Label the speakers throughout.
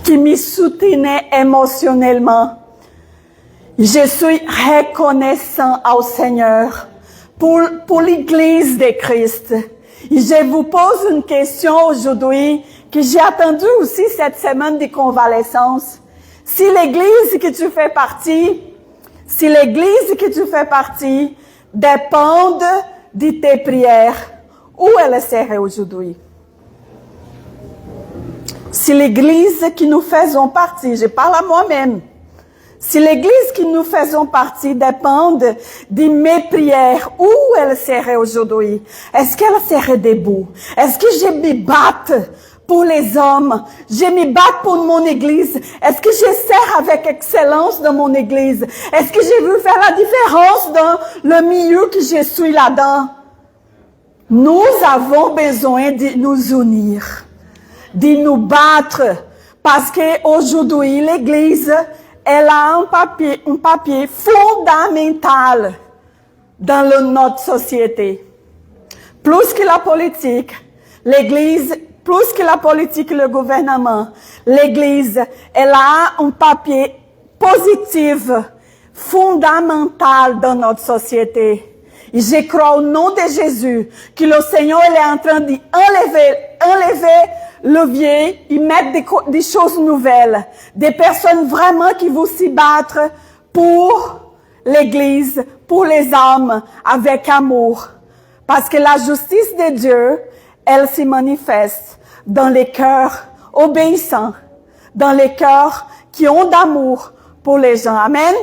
Speaker 1: qui me soutenait émotionnellement. Je suis reconnaissant au Seigneur pour l'Église de Christ. Et je vous pose une question aujourd'hui que j'ai attendue aussi cette semaine de convalescence. Si l'Église que tu fais partie, dépend de tes prières, où elle serait aujourd'hui? Si l'Église que nous faisons partie, je parle à moi-même, si l'Église que nous faisons partie dépend de mes prières, où elle serait aujourd'hui? Est-ce qu'elle serait debout? Est-ce que je me batte pour les hommes? Je me batte pour mon Église? Est-ce que je sers avec excellence dans mon Église? Est-ce que je veux faire la différence dans le milieu que je suis là-dedans? Nous avons besoin de nous unir, de nous battre, parce que aujourd'hui l'Église, elle a un papier fondamental dans notre société. Plus que la politique, l'Église, plus que la politique et le gouvernement, l'Église, elle a un papier positif, fondamental dans notre société. Et je crois au nom de Jésus que le Seigneur il est en train d'enlever le vieux et mettre des choses nouvelles. Des personnes vraiment qui vont s'y battre pour l'Église, pour les âmes, avec amour. Parce que la justice de Dieu, elle se manifeste dans les cœurs obéissants, dans les cœurs qui ont d'amour pour les gens. Amen.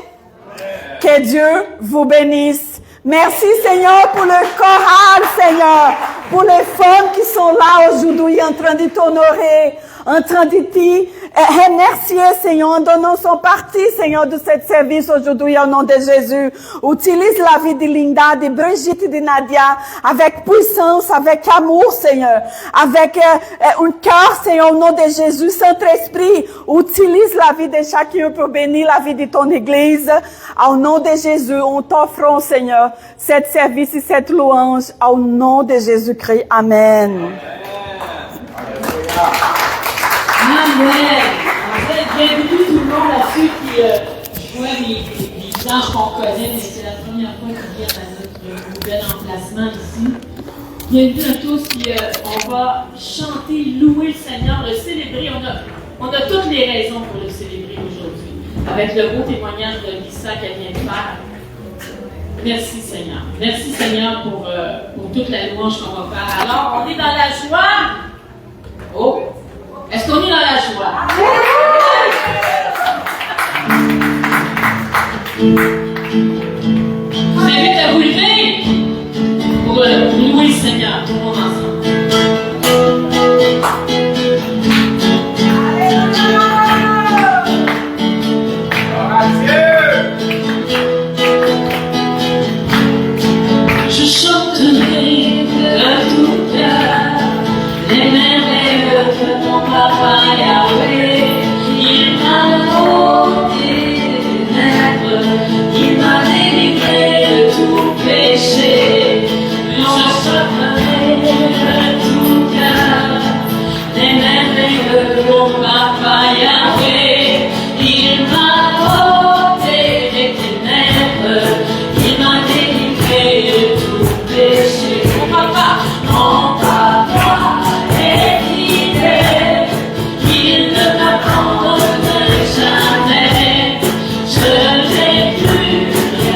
Speaker 1: Que Dieu vous bénisse. Merci Seigneur pour le choral, Seigneur, pour les femmes qui sont là aujourd'hui en train de t'honorer, en train de te remercier, Seigneur, en donnant son parti, Seigneur, de ce service aujourd'hui au nom de Jésus. Utilise la vie de Linda, de Brigitte et de Nadia avec puissance, avec amour, Seigneur, avec un cœur, Seigneur, au nom de Jésus. Saint-Esprit, utilise la vie de chacun pour bénir la vie de ton Église. Au nom de Jésus, on t'offre, Seigneur, cette service et cette louange au nom de Jésus-Christ. Amen.
Speaker 2: Amen. En fait, bienvenue tout le monde à ceux qui voient les visages qu'on connaît, mais c'est la première fois qu'ils viennent à notre nouvel emplacement ici. Bienvenue à tous, puis on va chanter, louer le Seigneur, le célébrer. On a toutes les raisons pour le célébrer aujourd'hui, avec le beau témoignage de Lisa qu'elle vient de faire. Merci Seigneur. Merci Seigneur pour toute la louange qu'on va faire. Alors, on est dans la joie. Oh! Est-ce qu'on est dans la joie? Je vous invite à vous lever pour louer le Seigneur, tout le monde ensemble. Je chanterai de tout cœur les merveilles de ton papa Yahweh. Il m'a ôté des ténèbres, il m'a délivré de tout péché. Je chanterai de tout cœur les merveilles de ton papa Yahweh. Il m'a ôté des ténèbres, il m'a délivré de tout péché. Mon papa est fidèle, il ne m'abandonne jamais. Je n'ai plus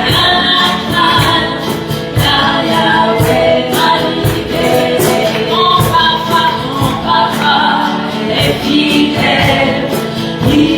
Speaker 2: rien à craindre, car Yahweh m'a libéré. Mon papa est fidèle, il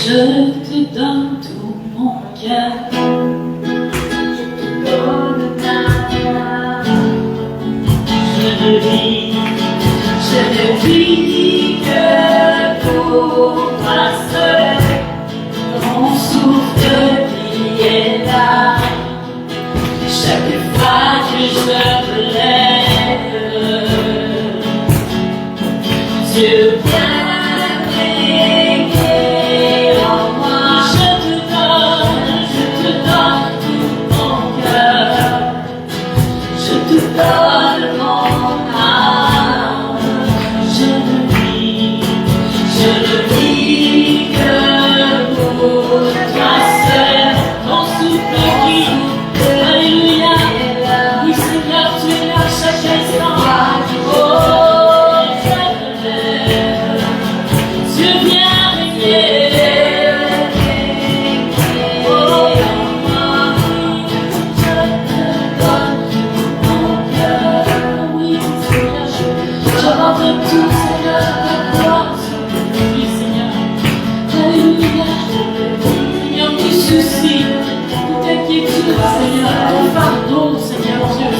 Speaker 2: Je te donne tout mon cœur. Je te donne ta main. Je ne vis que pour toi seul. Mon souffle qui est là. Chaque fois que je me lève, Dieu vient régner en moi. Je te donne tout mon cœur. Je te donne mon âme. Je ne vis que pour toi seul. Ton souffle qui, alléluia, oui Seigneur, tu es là chaque instant. Oh, je me lève, Dieu vient régner. Oh, je te donne mon cœur. Oui Seigneur, j'abandonne tout Seigneur, ta gloire. Oui Seigneur, alléluia. Seigneur, tes soucis, toute inquiétude, Seigneur, ton fardeau, Seigneur Dieu.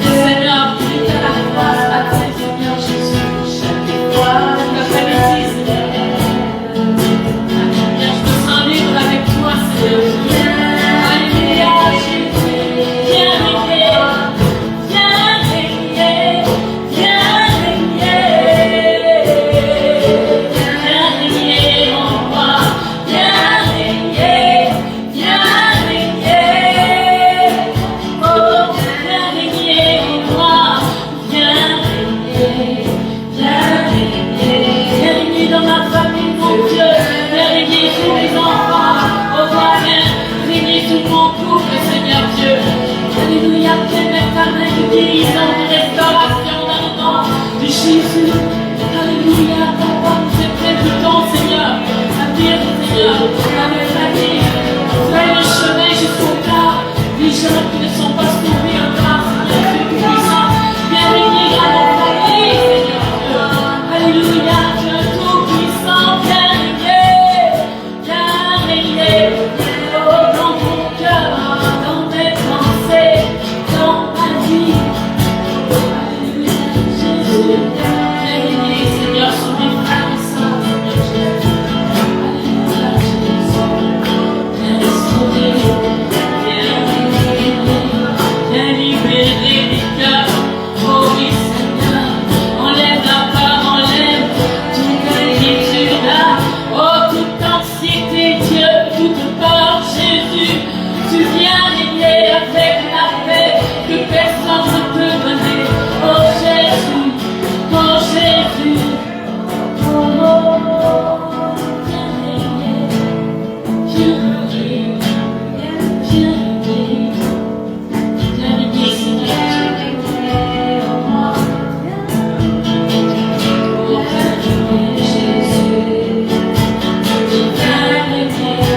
Speaker 2: Seigneur, prie à la grâce à toi, Seigneur Jésus. Chaque fois, l'après-midi, Seigneur. Alléluia, je me sens libre avec toi, Seigneur. Alléluia, Jésus. Viens régner, viens régner, viens régner. Viens régner en moi, viens régner, viens régner. Oh, viens régner en moi, viens régner, viens régner. Viens régner dans ma famille, mon Dieu. Viens régner sur mes enfants. Oh, viens régner sur mon couple, Seigneur Dieu. Alléluia, viens mettre ta main de guérison, de restauration dans le nom de Jésus. Alléluia, papa, nous est près du temps, Seigneur. À dire, Seigneur, avec la vie, fais le chemin jusqu'au cas. Les gens qui ne sont pas sauvés encore, Seigneur, Dieu puissant, viens régner dans nos familles, Seigneur Dieu. Alléluia, Dieu tout-puissant, viens régner, oh, dans mon cœur, dans mes pensées, dans ma vie. Alléluia, Jésus, viens régner, Seigneur, sur mes frères et sœurs, Seigneur Jésus. Alléluia, Jésus, viens restaurer, viens régner, viens libérer les cœurs. Oh oui, Seigneur, enlève la peur, enlève toute inquiétude. Oh, toute anxiété, Dieu, toute peur, Jésus. Tu viens régner avec la paix que personne ne peut donner. Oh Jésus, oh Jésus. Oh, viens régner, viens régner, viens régner, viens régner, Seigneur Dieu. Oh, viens régner, Jésus. Viens régner, viens régner.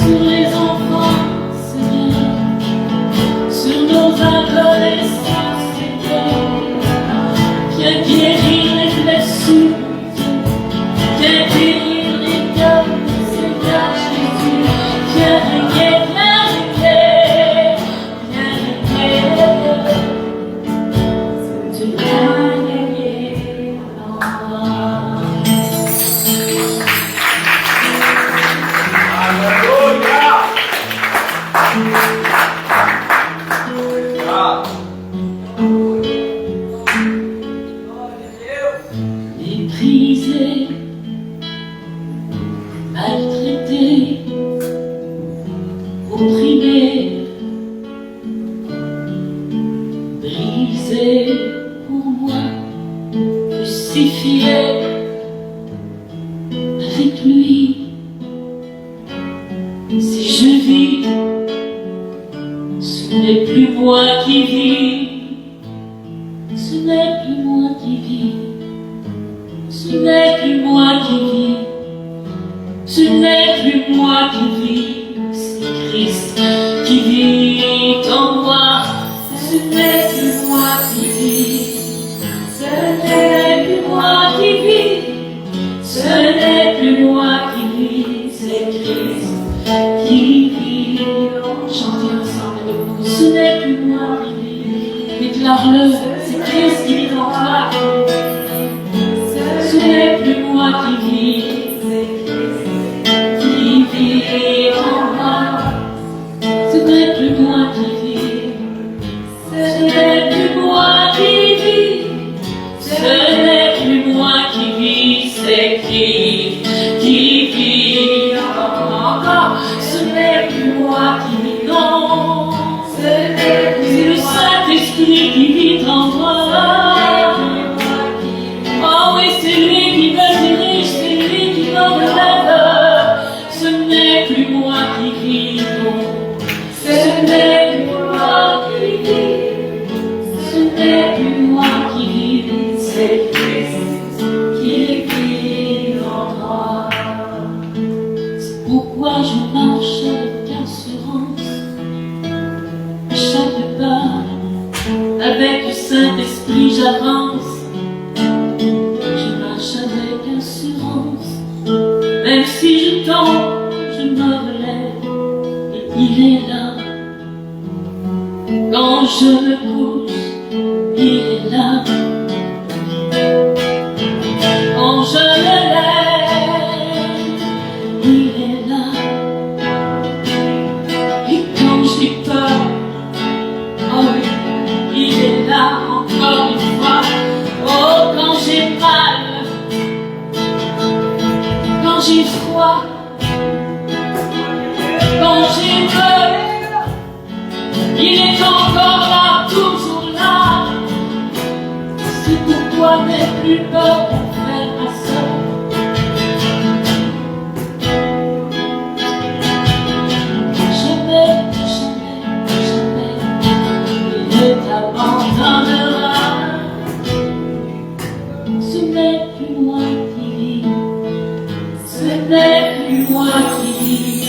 Speaker 2: Sur les enfants, Seigneur, sur nos adolescents, Seigneur. Viens guérir les blessures, viens guérir les cœurs, Seigneur Jésus. Viens régner, viens régner, viens régner. Tu viens régner en moi. Méprisé, maltraité, opprimé, brisé pour moi, crucifié avec lui. Si je vis, ce n'est plus moi qui vis, ce n'est plus moi qui vis, ce n'est plus moi qui vis, ce n'est plus moi qui vis, c'est Christ qui vit en moi. qui vit. Chantez ensemble de vous. Ce n'est plus moi qui vis. Déclare-le, c'est Christ qui vit en toi. Ce n'est plus moi qui vis. Qui vit en moi. Ce n'est plus moi qui vis. Ce n'est plus moi qui vis. Ce n'est plus moi qui vis, c'est qui vit encore. Ce n'est plus moi qui vis, non. C'est le Saint-Esprit qui vit en moi. Oh oui, c'est lui qui me dirige, c'est lui qui me relève. Ce n'est plus moi qui vis, non. Ce n'est plus moi qui vis. Ce n'est plus moi qui vis, c'est Christ qui vit en moi. C'est pourquoi je marche avec assurance. À chaque pas, avec le Saint-Esprit, j'avance. Je marche avec assurance. Même si je tombe, je me relève. Et il est là. Quand je me couche, il est là. Quand je me lève, il est là. Et quand j'ai peur, oh oui, il est là encore une fois. Oh, quand j'ai mal, quand j'ai froid, quand j'ai peur, il est encore là, toujours là. C'est pourquoi n'aie plus peur, mon frère, ma soeur. Jamais, jamais, jamais, il ne t'abandonnera. Ce n'est plus moi qui vis, ce n'est plus moi qui vis,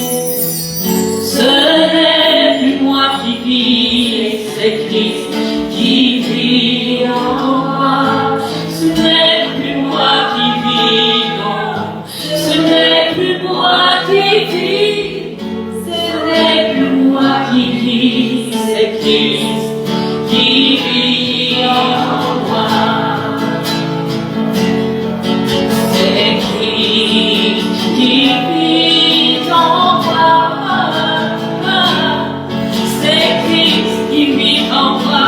Speaker 2: ce n'est plus moi qui vis, c'est Christ qui vit en moi. Ce n'est plus moi qui vis, non. Ce n'est plus moi qui vis, ce n'est plus moi qui vis, c'est Christ qui vit en moi. C'est Christ qui vit en moi. C'est Christ qui vit en moi.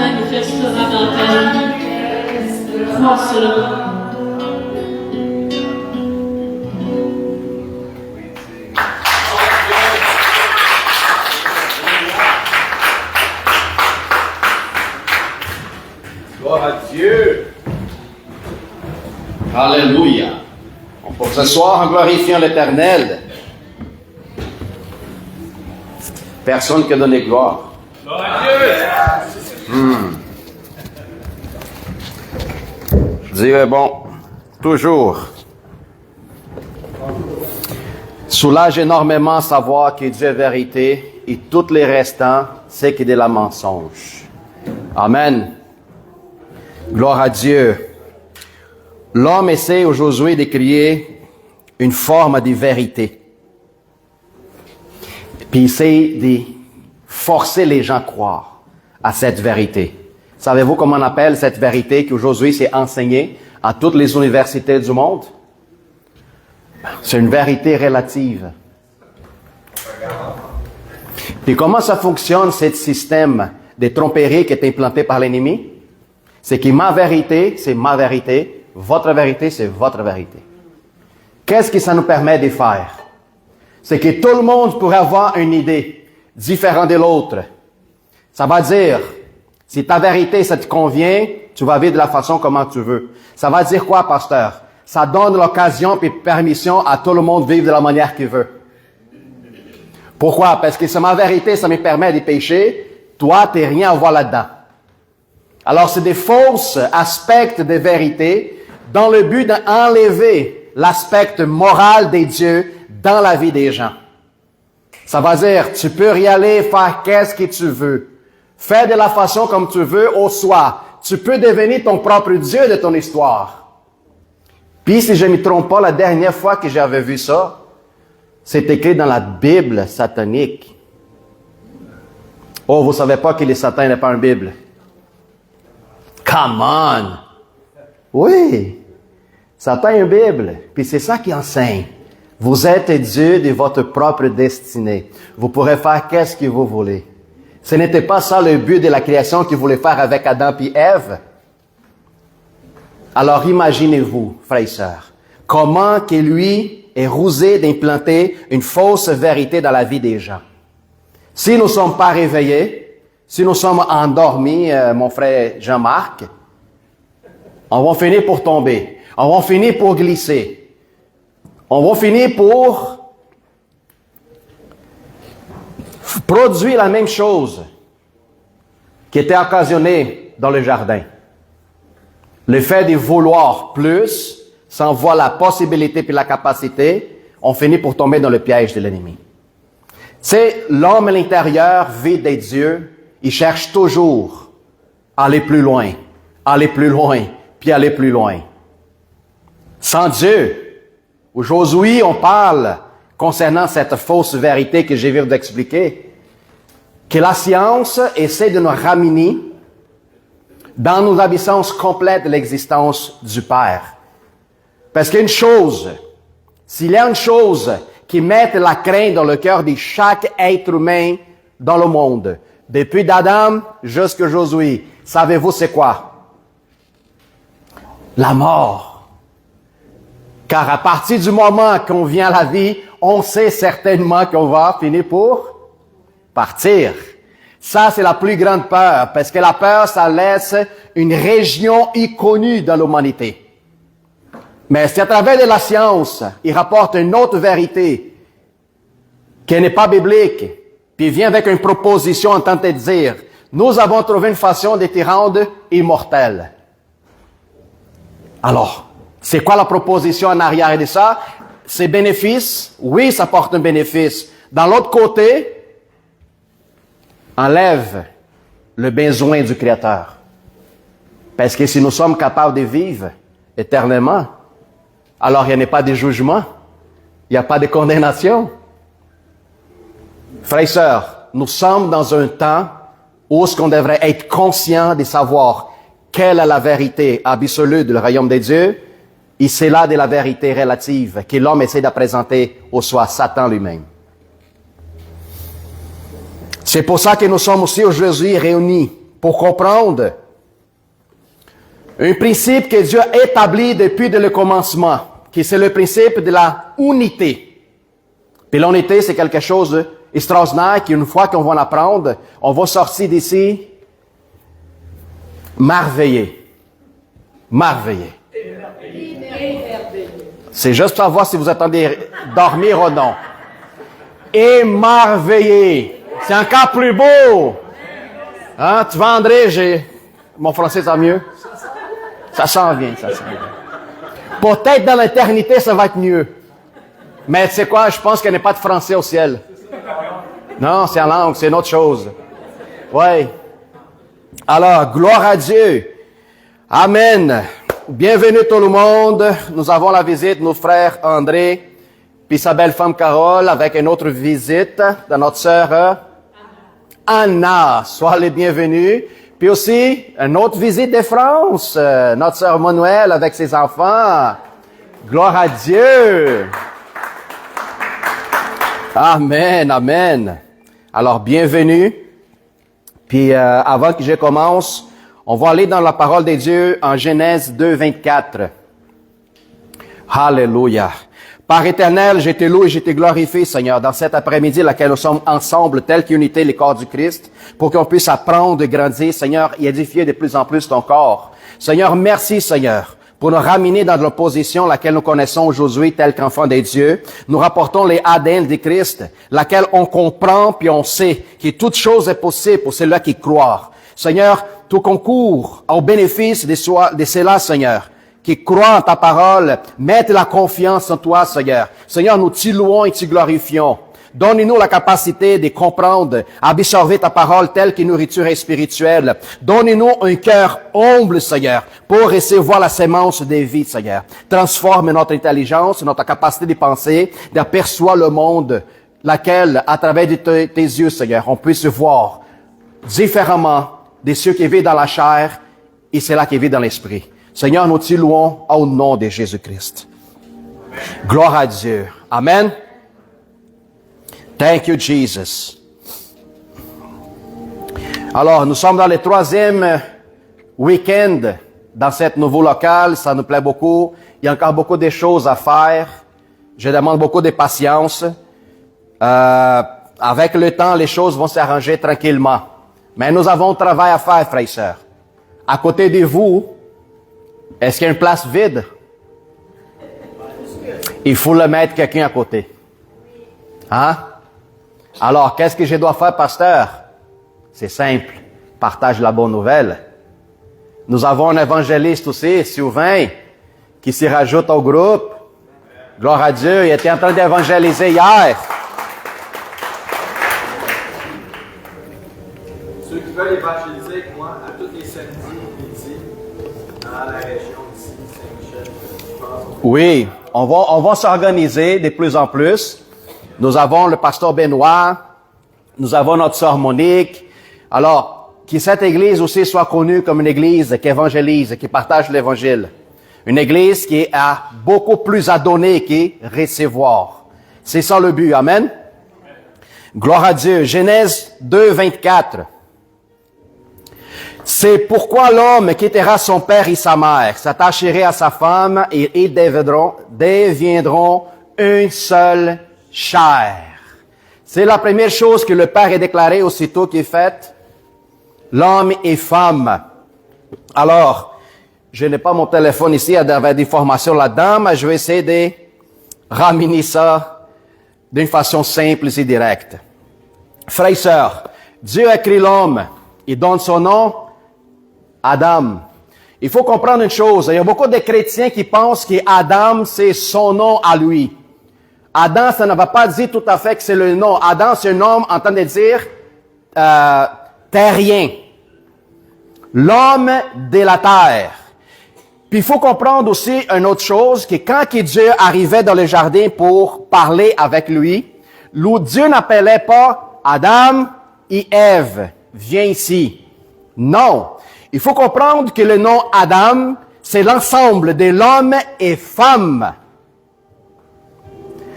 Speaker 2: manifestera dans ta vie. force-là.
Speaker 3: Gloire à Dieu. Alléluia. Pour ce soir, en glorifiant l'Éternel, personne qui a donné gloire. Gloire à Dieu. Dieu est bon, toujours. Soulage énormément savoir que Dieu est vérité et tous les restants, c'est qu'il est la mensonge. Amen. Gloire à Dieu. L'homme essaie aujourd'hui de créer une forme de vérité. Puis il essaie de forcer les gens à croire à cette vérité. Savez-vous comment on appelle cette vérité qui aujourd'hui s'est enseignée à toutes les universités du monde? C'est une vérité relative. Puis comment ça fonctionne, ce système de tromperie qui est implanté par l'ennemi? C'est que ma vérité, c'est ma vérité. Votre vérité, c'est votre vérité. Qu'est-ce que ça nous permet de faire? C'est que tout le monde pourrait avoir une idée différente de l'autre. Ça va dire, si ta vérité, ça te convient, tu vas vivre de la façon comment tu veux. Ça va dire quoi, pasteur? Ça donne l'occasion et permission à tout le monde de vivre de la manière qu'il veut. Pourquoi? Parce que c'est ma vérité, ça me permet de pécher. Toi, t'es rien à voir là-dedans. Alors, c'est des fausses aspects de vérité dans le but d'enlever l'aspect moral des dieux dans la vie des gens. Ça va dire, tu peux y aller faire qu'est-ce que tu veux. Fais de la façon comme tu veux au soir. Tu peux devenir ton propre Dieu de ton histoire. Puis, si je ne me trompe pas, la dernière fois que j'avais vu ça, c'est écrit dans la Bible satanique. Oh, vous savez pas que les satans n'est pas une Bible. Come on! Oui! Satan a une Bible, puis c'est ça qui enseigne. Vous êtes Dieu de votre propre destinée. Vous pourrez faire qu'est-ce que vous voulez. Ce n'était pas ça le but de la création qu'il voulait faire avec Adam et Ève. Alors imaginez-vous, frères et sœurs, comment que lui est rusé d'implanter une fausse vérité dans la vie des gens. Si nous ne sommes pas réveillés, si nous sommes endormis, mon frère Jean-Marc, on va finir pour tomber. On va finir pour glisser. On va finir pour produire la même chose qui était occasionnée dans le jardin. Le fait de vouloir plus, sans voir la possibilité et la capacité, on finit pour tomber dans le piège de l'ennemi. C'est l'homme à l'intérieur, vide des dieux, il cherche toujours à aller plus loin, puis aller plus loin. Sans Dieu, aujourd'hui, on parle concernant cette fausse vérité que j'ai viens d'expliquer, que la science essaie de nous ramener dans nos absences complètes de l'existence du Père. Parce qu'une chose, s'il y a une chose qui met la crainte dans le cœur de chaque être humain dans le monde, depuis d'Adam jusqu'à aujourd'hui, savez-vous c'est quoi? La mort. Car à partir du moment qu'on vient à la vie, on sait certainement qu'on va finir pour partir. Ça, c'est la plus grande peur, parce que la peur, ça laisse une région inconnue dans l'humanité. Mais c'est à travers de la science, il rapporte une autre vérité, qui n'est pas biblique, puis vient avec une proposition en tentant de dire, nous avons trouvé une façon de te rendre immortel. Alors, c'est quoi la proposition en arrière de ça? C'est bénéfice. Oui, ça porte un bénéfice. Dans l'autre côté, enlève le besoin du Créateur. Parce que si nous sommes capables de vivre éternellement, alors il n'y a pas de jugement, il n'y a pas de condamnation. Frères et sœurs, nous sommes dans un temps où ce qu'on devrait être conscient de savoir quelle est la vérité absolue du royaume des dieux, et c'est là de la vérité relative que l'homme essaie de présenter au soi Satan lui-même. C'est pour ça que nous sommes aussi aujourd'hui réunis, pour comprendre Un principe que Dieu a établi depuis le commencement, qui c'est le principe de la unité. Puis l'unité, c'est quelque chose d'extraordinaire qu'une fois qu'on va l'apprendre, on va sortir d'ici merveillé. Merveillé. C'est juste pour savoir si vous attendez dormir ou non. Émerveillé. C'est encore plus beau. Hein, tu vois, André, mon français, ça mieux? Ça s'en vient, ça s'en vient. Peut-être dans l'éternité, ça va être mieux. Mais tu sais quoi, je pense qu'il n'y a pas de français au ciel. Non, c'est en langue, c'est une autre chose. Oui. Alors, gloire à Dieu. Amen. Bienvenue tout le monde. Nous avons la visite de nos frères André puis sa belle femme Carole avec une autre visite de notre sœur Anna. Sois les bienvenus. Puis aussi, une autre visite de France. Notre sœur Manuel avec ses enfants. Gloire à Dieu. Amen, amen. Alors, bienvenue. Puis, avant que je commence, on va aller dans la parole de Dieu en Genèse 2, 24. Alléluia. Par éternel, je te loue et je te glorifie, Seigneur, dans cet après-midi, laquelle nous sommes ensemble, tel qu'unité, les corps du Christ, pour qu'on puisse apprendre, grandir, Seigneur, et édifier de plus en plus ton corps. Seigneur, merci, Seigneur, pour nous ramener dans notre position, laquelle nous connaissons aujourd'hui, tel qu'enfants de Dieu. Nous rapportons les ADN de Christ, laquelle on comprend puis on sait que toute chose est possible pour ceux-là qui croient. Seigneur, tout concourt au bénéfice de ceux-là, Seigneur, qui croient en ta parole, mettent la confiance en toi, Seigneur. Seigneur, nous t'y louons et t'y glorifions. Donne-nous la capacité de comprendre, absorber ta parole telle que nourriture spirituelle. Donne-nous un cœur humble, Seigneur, pour recevoir la sémence des vies, Seigneur. Transforme notre intelligence, notre capacité de penser, d'apercevoir le monde, laquelle, à travers tes yeux, Seigneur, on puisse voir différemment de ceux qui vivent dans la chair et ceux-là qui vivent dans l'esprit. Seigneur, nous t'y louons au nom de Jésus-Christ. Gloire à Dieu. Amen. Thank you, Jesus. Alors, nous sommes dans le 3e week-end dans cette nouveau local. Ça nous plaît beaucoup. Il y a encore beaucoup de choses à faire. Je demande beaucoup de patience. Avec le temps, les choses vont s'arranger tranquillement. Mais nous avons un travail à faire, frères et sœurs. À côté de vous, est-ce qu'il y a une place vide? Il faut le mettre quelqu'un à côté. Hein? Alors, qu'est-ce que je dois faire, pasteur? C'est simple. Partage la bonne nouvelle. Nous avons un évangéliste aussi, Sylvain, qui s'y rajoute au groupe. Gloire à Dieu. Il était en train d'évangéliser hier.
Speaker 4: Ceux qui veulent évangéliser avec moi, à tous les samedis midi, dans la région ici, Saint-Michel, je pense.
Speaker 3: Oui, on va s'organiser de plus en plus. Nous avons le pasteur Benoît, nous avons notre sœur Monique. Alors, que cette église aussi soit connue comme une église qui évangélise, qui partage l'évangile. Une église qui a beaucoup plus à donner qu'à recevoir. C'est ça le but. Amen. Gloire à Dieu. Genèse 2, 24. C'est pourquoi l'homme quittera son père et sa mère, s'attacherait à sa femme et ils deviendront une seule chair. C'est la première chose que le Père a déclarée aussitôt qu'il est fait. L'homme et femme. Alors, je n'ai pas mon téléphone ici avec des informations là-dedans, mais je vais essayer de ramener ça d'une façon simple et directe. Frères et sœurs, Dieu a créé l'homme. Il donne son nom, Adam. Il faut comprendre une chose. Il y a beaucoup de chrétiens qui pensent que Adam, c'est son nom à lui. Adam, ça ne va pas dire tout à fait que c'est le nom. Adam, c'est un homme en train de dire terrien. L'homme de la terre. Puis il faut comprendre aussi une autre chose, que quand Dieu arrivait dans le jardin pour parler avec lui, Dieu n'appelait pas Adam et Ève, viens ici. Non. Il faut comprendre que le nom Adam, c'est l'ensemble de l'homme et femme.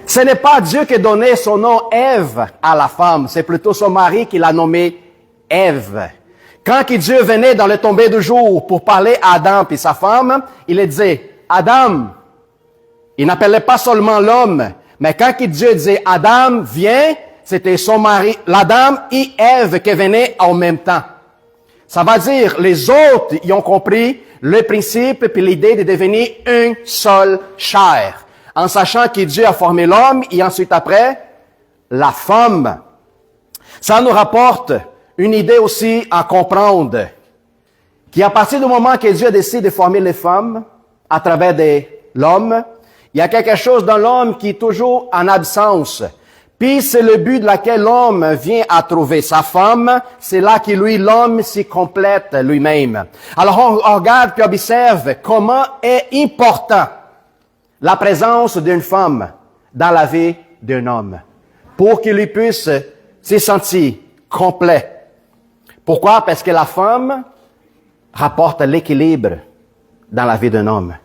Speaker 3: Ce n'est pas Dieu qui donnait son nom Ève à la femme, c'est plutôt son mari qui l'a nommé Ève. Quand que Dieu venait dans le tombé du jour pour parler à Adam et sa femme, il lui disait, Adam, il n'appelait pas seulement l'homme, mais quand que Dieu disait, Adam, viens, c'était son mari, l'Adam et Ève qui venaient en même temps. Ça va dire, les autres, ils ont compris le principe et l'idée de devenir une seule chair, en sachant que Dieu a formé l'homme et ensuite après, la femme. Ça nous rapporte une idée aussi à comprendre, qu'à partir du moment que Dieu décide de former les femmes à travers l'homme, il y a quelque chose dans l'homme qui est toujours en absence. Puis c'est le but de laquelle l'homme vient à trouver sa femme, c'est là que l'homme s'y complète lui-même. Alors on regarde puis observe comment est important la présence d'une femme dans la vie d'un homme, pour qu'il lui puisse se sentir complet. Pourquoi? Parce que la femme rapporte l'équilibre dans la vie d'un homme.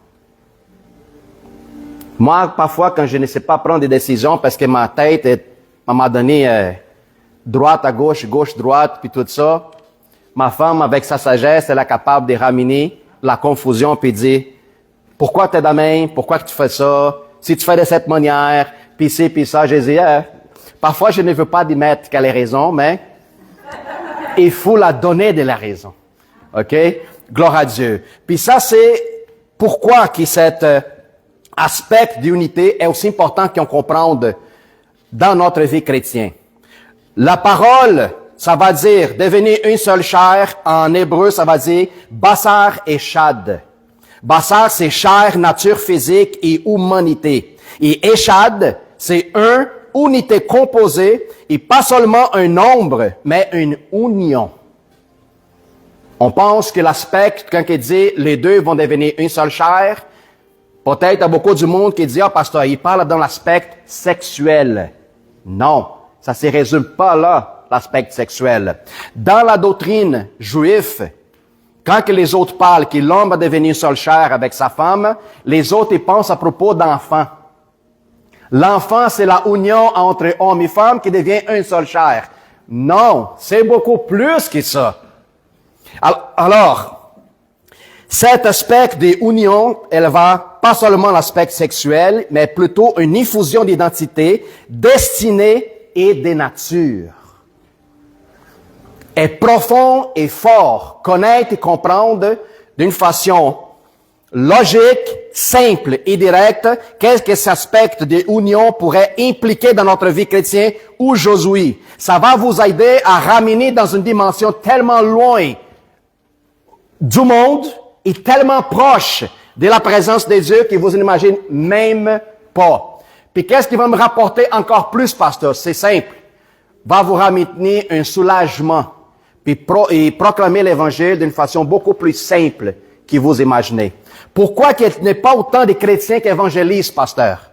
Speaker 3: Moi, parfois, quand je ne sais pas prendre des décisions parce que ma tête est, à un moment donné, droite à gauche, gauche-droite, puis tout ça, ma femme, avec sa sagesse, elle est capable de ramener la confusion puis dire, pourquoi t'es de même? Pourquoi tu fais ça? Si tu fais de cette manière, puis ci, puis ça, je dis, parfois, je ne veux pas admettre qu'elle a raison, mais il faut la donner de la raison. OK? Gloire à Dieu. Puis ça, c'est pourquoi que cet aspect d'unité est aussi important qu'on comprenne dans notre vie chrétienne. La parole, ça va dire devenir une seule chair. En hébreu, ça va dire basar et shad. Basar, c'est chair, nature physique et humanité. Et eshad, c'est unité composée et pas seulement un nombre, mais une union. On pense que l'aspect, quand il dit les deux vont devenir une seule chair, peut-être il y a beaucoup du monde qui dit, pasteur, il parle dans l'aspect sexuel. Non, ça se résume pas là, l'aspect sexuel. Dans la doctrine juive, quand que les autres parlent que l'homme va devenir une seule chair avec sa femme, les autres ils pensent à propos d'enfants. L'enfant, c'est la union entre homme et femme qui devient une seule chair. Non, c'est beaucoup plus que ça. Alors, cet aspect d'union, elle va pas seulement l'aspect sexuel, mais plutôt une effusion d'identité, destinée et de nature. Est profond et fort, connaître et comprendre d'une façon logique, simple et directe, qu'est-ce que cet aspect d'union pourrait impliquer dans notre vie chrétienne aujourd'hui. Ça va vous aider à ramener dans une dimension tellement loin du monde et tellement proche de la présence de Dieu que vous n'imaginez même pas. Puis qu'est-ce qui va me rapporter encore plus, pasteur? C'est simple. Va vous ramener un soulagement puis et proclamer l'évangile d'une façon beaucoup plus simple que vous imaginez. Pourquoi qu'il n'y ait pas autant de chrétiens qui évangélisent, pasteur?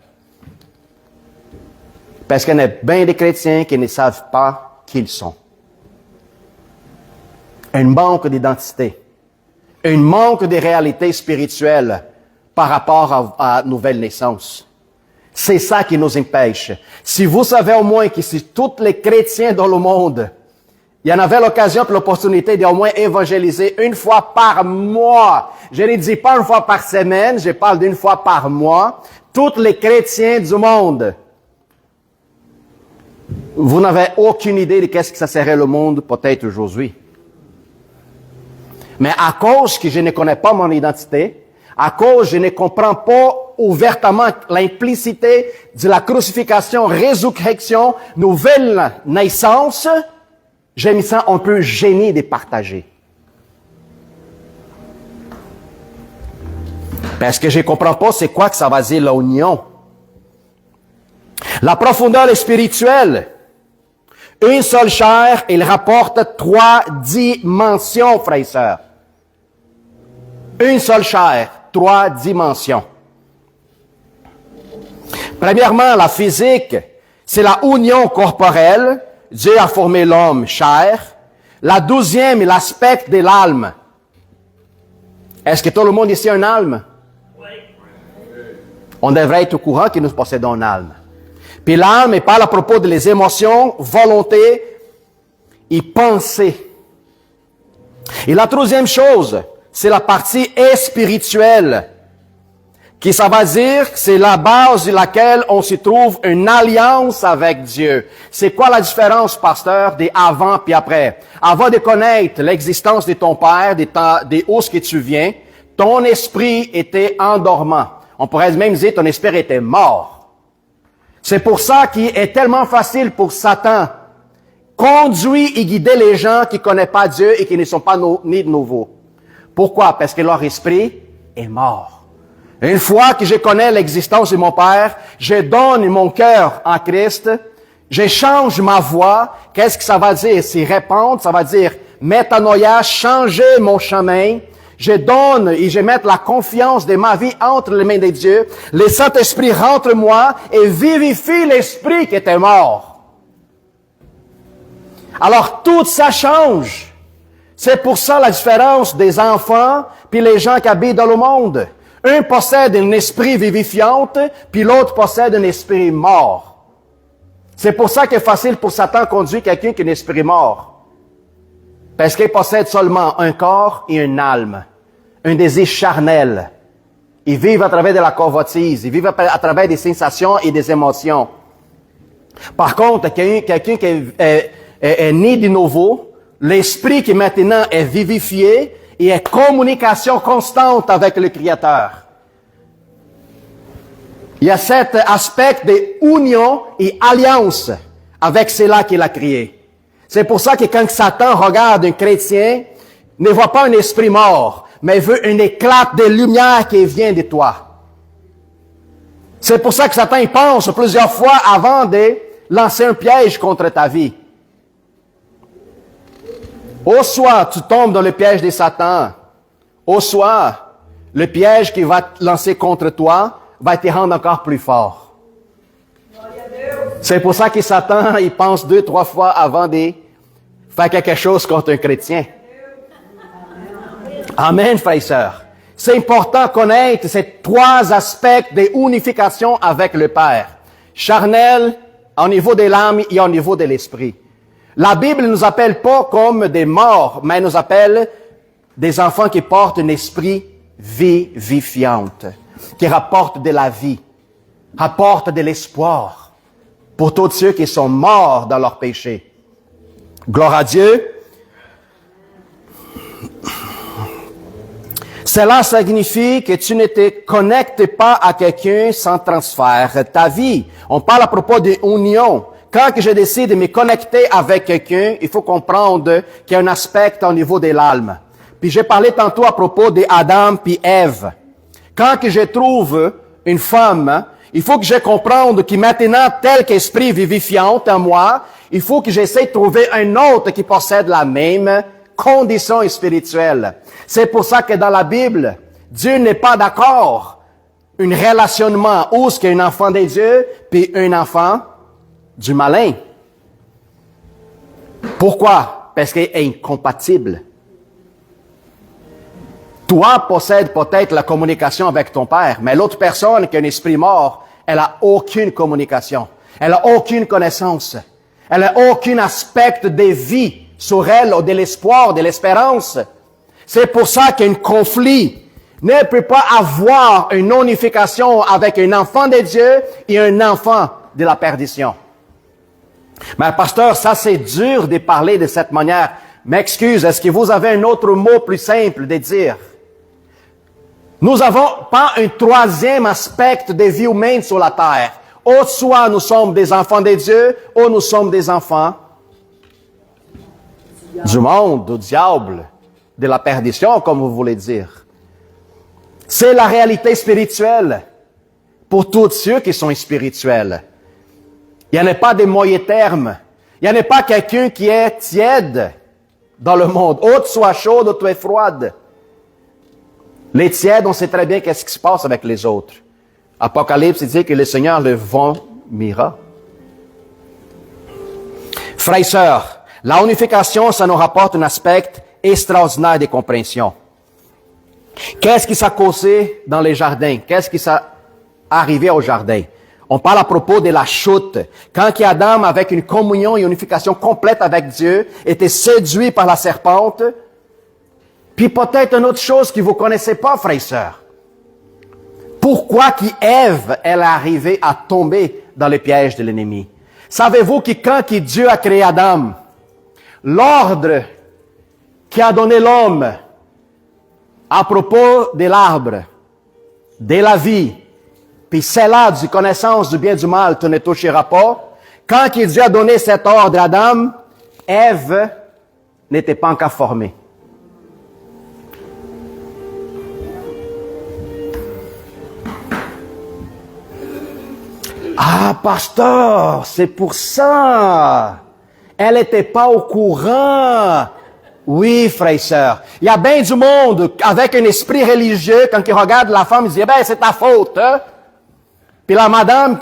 Speaker 3: Parce qu'il y a bien des chrétiens qui ne savent pas qui ils sont. Un manque d'identité. Un manque de réalité spirituelle par rapport à nouvelle naissance. C'est ça qui nous empêche. Si vous savez au moins que si tous les chrétiens dans le monde, il y en avait l'occasion et l'opportunité d'au moins évangéliser une fois par mois. Je ne dis pas une fois par semaine, je parle d'une fois par mois. Tous les chrétiens du monde. Vous n'avez aucune idée de qu'est-ce que ça serait le monde peut-être aujourd'hui. Mais à cause que je ne connais pas mon identité, à cause que je ne comprends pas ouvertement l'implicité de la crucifixion, résurrection, nouvelle naissance, je me sens un peu gêné de partager. Parce que je ne comprends pas c'est quoi que ça va dire l'union. La profondeur est spirituelle. Une seule chair, il rapporte 3 dimensions, frères et sœurs. Une seule chair, 3 dimensions. Premièrement, la physique, c'est la union corporelle. Dieu a formé l'homme chair. La deuxième est l'aspect de l'âme. Est-ce que tout le monde ici a une âme? Oui. On devrait être au courant que nous possédons une âme. Puis l'âme, il parle à propos des émotions, volonté et pensée. Et la troisième chose, c'est la partie spirituelle, qui ça va dire que c'est la base sur laquelle on se trouve une alliance avec Dieu. C'est quoi la différence, pasteur, des avant puis après? Avant de connaître l'existence de ton Père, des où ce que tu viens, ton esprit était endormant. On pourrait même dire ton esprit était mort. C'est pour ça qu'il est tellement facile pour Satan conduire et guider les gens qui ne connaissent pas Dieu et qui ne sont pas nés de nouveau. Pourquoi? Parce que leur esprit est mort. Une fois que je connais l'existence de mon Père, je donne mon cœur en Christ, je change ma voix. Qu'est-ce que ça va dire? C'est répondre, ça va dire métanoïa, changer mon chemin. Je donne et je mets la confiance de ma vie entre les mains de Dieu. Le Saint-Esprit rentre en moi et vivifie l'esprit qui était mort. Alors tout ça change. C'est pour ça la différence des enfants puis les gens qui habitent dans le monde. Un possède un esprit vivifiant, puis l'autre possède un esprit mort. C'est pour ça que c'est facile pour Satan de conduire quelqu'un qui a un esprit mort. Parce qu'il possède seulement un corps et une âme, un désir charnel. Ils vivent à travers de la convoitise, ils vivent à travers des sensations et des émotions. Par contre, quelqu'un qui est né de nouveau, l'esprit qui maintenant est vivifié, et est communication constante avec le Créateur. Il y a cet aspect d'union et alliance avec cela qu'il a créé. C'est pour ça que quand Satan regarde un chrétien, ne voit pas un esprit mort, mais veut un éclat de lumière qui vient de toi. C'est pour ça que Satan y pense plusieurs fois avant de lancer un piège contre ta vie. Au soit tu tombes dans le piège de Satan, au soit le piège qu'il va lancer contre toi va te rendre encore plus fort. C'est pour ça que Satan, il pense 2-3 fois avant de faire quelque chose contre un chrétien. Amen, frères et sœurs. C'est important de connaître ces 3 aspects de unification avec le Père. Charnel, au niveau de l'âme et au niveau de l'esprit. La Bible ne nous appelle pas comme des morts, mais nous appelle des enfants qui portent un esprit vivifiant, qui rapporte de la vie, rapporte de l'espoir pour tous ceux qui sont morts dans leur péché. Gloire à Dieu. Cela signifie que tu ne te connectes pas à quelqu'un sans transfert ta vie. On parle à propos d'union. Quand je décide de me connecter avec quelqu'un, il faut comprendre qu'il y a un aspect au niveau de l'âme. Puis j'ai parlé tantôt à propos d'Adam puis Ève. Quand je trouve une femme, il faut que je comprenne que maintenant, tel qu'esprit vivifiant en moi, il faut que j'essaie de trouver un autre qui possède la même condition spirituelle. C'est pour ça que dans la Bible, Dieu n'est pas d'accord un relationnement où ce qu'il y a un enfant de Dieu puis un enfant du malin. Pourquoi? Parce qu'il est incompatible. Toi possèdes peut-être la communication avec ton Père, mais l'autre personne qui a un esprit mort, elle n'a aucune communication. Elle n'a aucune connaissance. Elle n'a aucun aspect de vie sur elle, ou de l'espoir, de l'espérance. C'est pour ça qu'un conflit ne peut pas avoir une unification avec un enfant de Dieu et un enfant de la perdition. Mais pasteur, ça c'est dur de parler de cette manière. M'excuse, est-ce que vous avez un autre mot plus simple de dire? Nous n'avons pas un troisième aspect de vie humaine sur la terre. Ou soit nous sommes des enfants de Dieu, ou nous sommes des enfants du monde, du diable, de la perdition, comme vous voulez dire. C'est la réalité spirituelle pour tous ceux qui sont spirituels. Il n'y en a pas de moyen terme. Il n'y en a pas quelqu'un qui est tiède dans le monde. Ou tu sois chaude, ou tu es froide. Les tièdes, on sait très bien qu'est-ce qui se passe avec les autres. Apocalypse dit que le Seigneur le vomira. Frères et sœurs, la unification, ça nous rapporte un aspect extraordinaire de compréhension. Qu'est-ce qui s'est causé dans les jardins? Qu'est-ce qui s'est arrivé au jardin? On parle à propos de la chute. Quand Adam, avec une communion et une unification complète avec Dieu, était séduit par la serpente, Puis peut-être une autre chose que vous connaissez pas, frères et sœurs. Pourquoi qu'Ève, elle est arrivée à tomber dans le piège de l'ennemi? Savez-vous que quand Dieu a créé Adam, l'ordre qui a donné l'homme à propos de l'arbre, de la vie, puis celle-là du connaissance du bien et du mal, tu ne toucheras pas. Quand Dieu a donné cet ordre à Adam, Ève n'était pas encore formée. Ah, pasteur, c'est pour ça. Elle n'était pas au courant. Oui, frères et sœurs. Il y a bien du monde avec un esprit religieux, quand il regarde la femme, il dit, ben, c'est ta faute, hein? Puis la madame,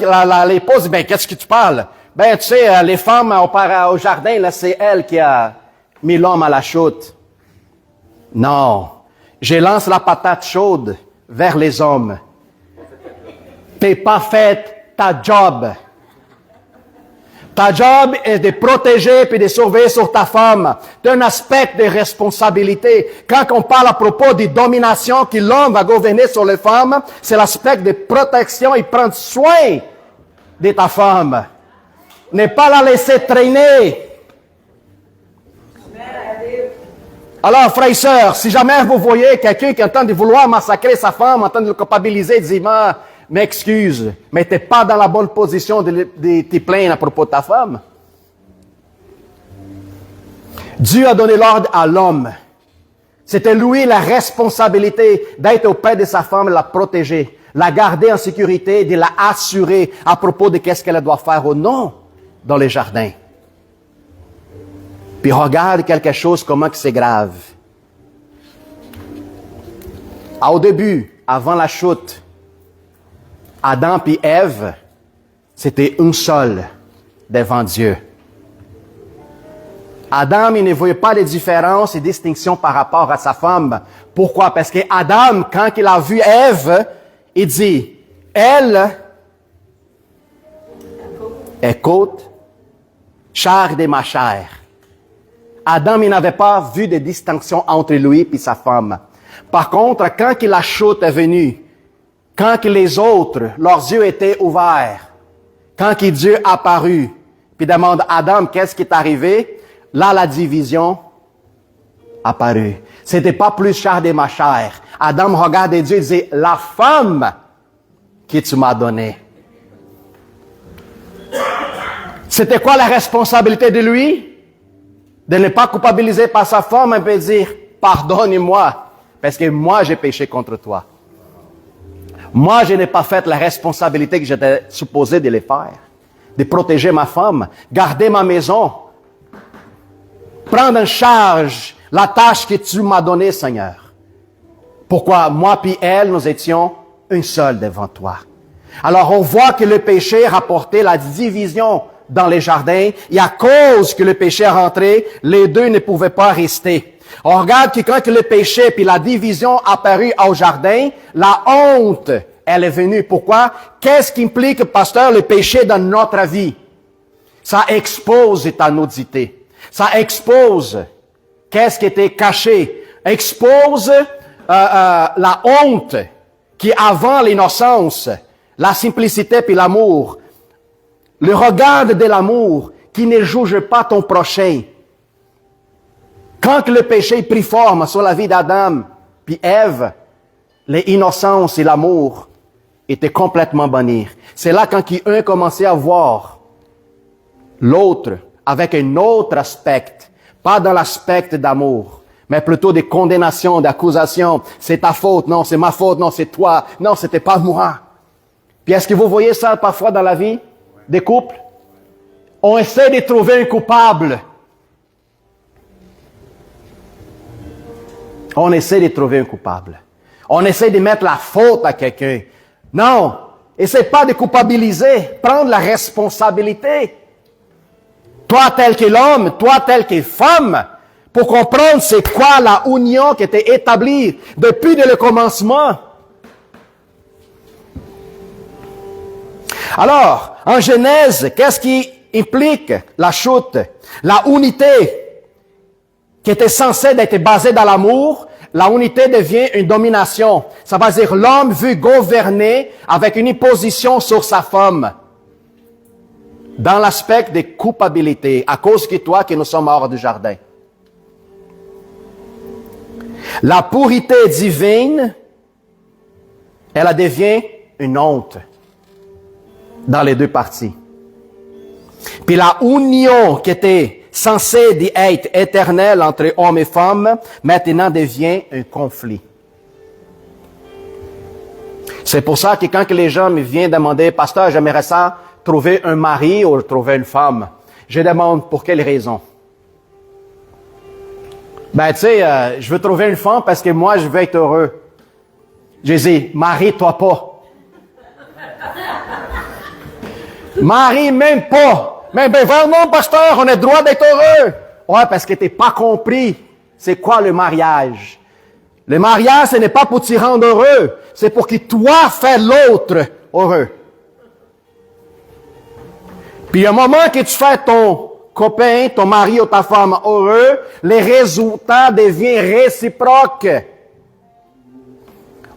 Speaker 3: l'épouse dit, ben, qu'est-ce que tu parles? Ben, tu sais, les femmes au jardin, là, c'est elle qui a mis l'homme à la chute. Non. Je lance la patate chaude vers les hommes. T'es pas fait ta job. Ta job est de protéger puis de surveiller sur ta femme. C'est un aspect de responsabilité. Quand on parle à propos de domination que l'homme va gouverner sur les femmes, c'est l'aspect de protection et prendre soin de ta femme. Ne pas la laisser traîner. Alors, frères et sœurs, si jamais vous voyez quelqu'un qui est en train de vouloir massacrer sa femme, en train de le culpabiliser, dis-moi, m'excuse, mais t'es pas dans la bonne position de te plaindre à propos de ta femme. Dieu a donné l'ordre à l'homme. C'était lui la responsabilité d'être auprès de sa femme, la protéger, la garder en sécurité, de la assurer à propos de qu'est-ce qu'elle doit faire ou non dans les jardins. Puis regarde quelque chose, comment que c'est grave. Au début, avant la chute, Adam et Ève, c'était un seul devant Dieu. Adam, il ne voyait pas les différences et distinctions par rapport à sa femme. Pourquoi? Parce que Adam, quand il a vu Ève, il dit, elle est côte, chair de ma chair. Adam, il n'avait pas vu de distinction entre lui et sa femme. Par contre, quand la chute est venue, quand les autres, leurs yeux étaient ouverts, quand Dieu apparut, puis demande à Adam, qu'est-ce qui est arrivé? Là, la division apparut. C'était pas plus chair de ma chair. Adam regardait Dieu et disait, la femme que tu m'as donnée. C'était quoi la responsabilité de lui? De ne pas culpabiliser par sa femme, et peut dire, pardonne-moi, parce que moi j'ai péché contre toi. Moi, je n'ai pas fait la responsabilité que j'étais supposé de le faire, de protéger ma femme, garder ma maison, prendre en charge la tâche que tu m'as donnée, Seigneur. Pourquoi moi puis elle, nous étions un seul devant toi. Alors, on voit que le péché rapportait la division dans les jardins, et à cause que le péché est rentré, les deux ne pouvaient pas rester. On regarde que quand le péché puis la division apparut au jardin, la honte, elle est venue. Pourquoi? Qu'est-ce qui implique, pasteur, le péché dans notre vie? Ça expose ta nudité. Ça expose qu'est-ce qui était caché. Expose la honte qui avant l'innocence, la simplicité puis l'amour. Le regard de l'amour qui ne juge pas ton prochain. Quand le péché prit forme sur la vie d'Adam puis Ève, l'innocence et l'amour étaient complètement bannis. C'est là quand un commençait à voir l'autre avec un autre aspect, pas dans l'aspect d'amour, mais plutôt de condamnation, d'accusation. C'est ta faute, non, c'est ma faute, non, c'est toi, non, c'était pas moi. Puis est-ce que vous voyez ça parfois dans la vie des couples? On essaie de trouver un coupable. On essaie de trouver un coupable. On essaie de mettre la faute à quelqu'un. Non, essaie pas de culpabiliser. Prendre la responsabilité. Toi tel que l'homme, toi tel que femme, pour comprendre c'est quoi la union qui était établie depuis le commencement. Alors, en Genèse, qu'est-ce qui implique la chute? La unité qui était censée être basée dans l'amour, la unité devient une domination. Ça veut dire l'homme veut gouverner avec une imposition sur sa femme. Dans l'aspect de culpabilité, à cause de toi que nous sommes hors du jardin. La pureté divine, elle devient une honte dans les deux parties. Puis la union qui était censée être éternelle entre hommes et femmes, maintenant devient un conflit. C'est pour ça que quand les gens me viennent demander, pasteur, j'aimerais ça trouver un mari ou trouver une femme, je demande pour quelle raison. Ben, tu sais, je veux trouver une femme parce que moi, je veux être heureux. Je dis, marie-toi pas. Marie même pas. Mais ben, vraiment, pasteur, on a le droit d'être heureux. Ouais, parce que t'es pas compris. C'est quoi le mariage? Le mariage, ce n'est pas pour t'y rendre heureux. C'est pour que toi fasses l'autre heureux. Puis, au moment que tu fais ton copain, ton mari ou ta femme heureux, les résultats deviennent réciproques.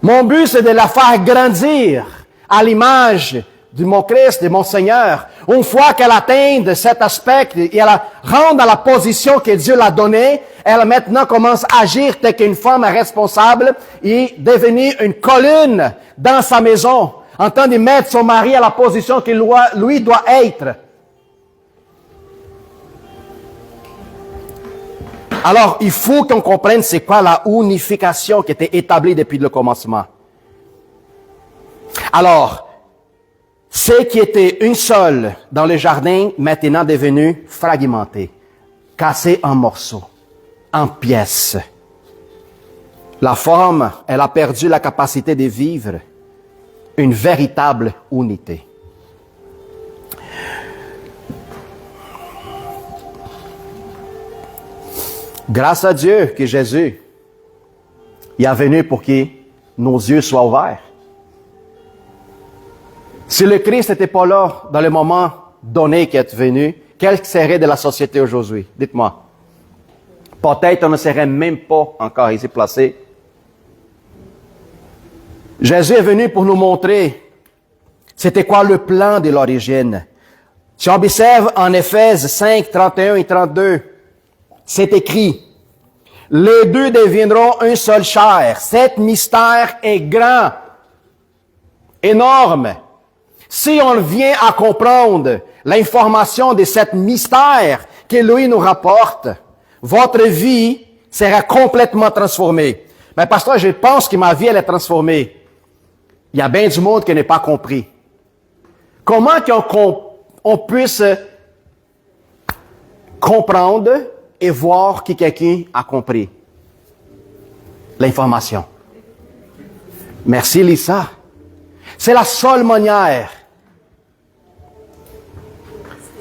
Speaker 3: Mon but, c'est de la faire grandir à l'image de mon Christ, de mon Seigneur. Une fois qu'elle atteint cet aspect et elle rentre dans la position que Dieu l'a donnée, elle maintenant commence à agir telle qu'une femme responsable et devenir une colonne dans sa maison, en train de mettre son mari à la position qu'il lui doit être. Alors, il faut qu'on comprenne c'est quoi la unification qui était établie depuis le commencement. Alors, ce qui était une seule dans le jardin, maintenant devenu fragmenté, cassé en morceaux, en pièces. La forme, elle a perdu la capacité de vivre une véritable unité. Grâce à Dieu que Jésus il est venu pour que nos yeux soient ouverts. Si le Christ n'était pas là dans le moment donné qu'il est venu, quelle serait de la société aujourd'hui? Dites-moi. Peut-être on ne serait même pas encore ici placé. Jésus est venu pour nous montrer c'était quoi le plan de l'origine. Si on observe en Éphèse 5, 31 et 32, c'est écrit, les deux deviendront une seule chair. Cet mystère est grand, énorme. Si on vient à comprendre l'information de cet mystère que lui nous rapporte, votre vie sera complètement transformée. Mais pasteur, je pense que ma vie elle est transformée. Il y a bien du monde qui n'est pas compris. Comment qu'on puisse comprendre et voir que quelqu'un a compris l'information? Merci Lisa. C'est la seule manière.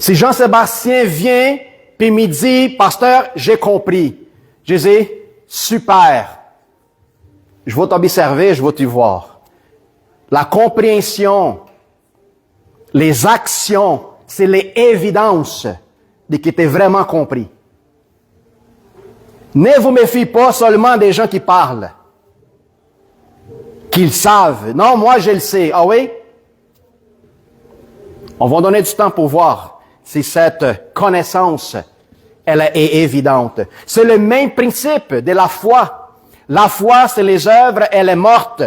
Speaker 3: Si Jean-Sébastien vient puis me dit, pasteur, j'ai compris. Je dis, super. Je vais t'observer, je vais te voir. La compréhension, les actions, c'est les évidences de que tu es vraiment compris. Ne vous méfiez pas seulement des gens qui parlent, qu'ils savent. Non, moi je le sais. Ah oui? On va donner du temps pour voir si cette connaissance, elle est évidente. C'est le même principe de la foi. La foi, c'est les œuvres, elle est morte.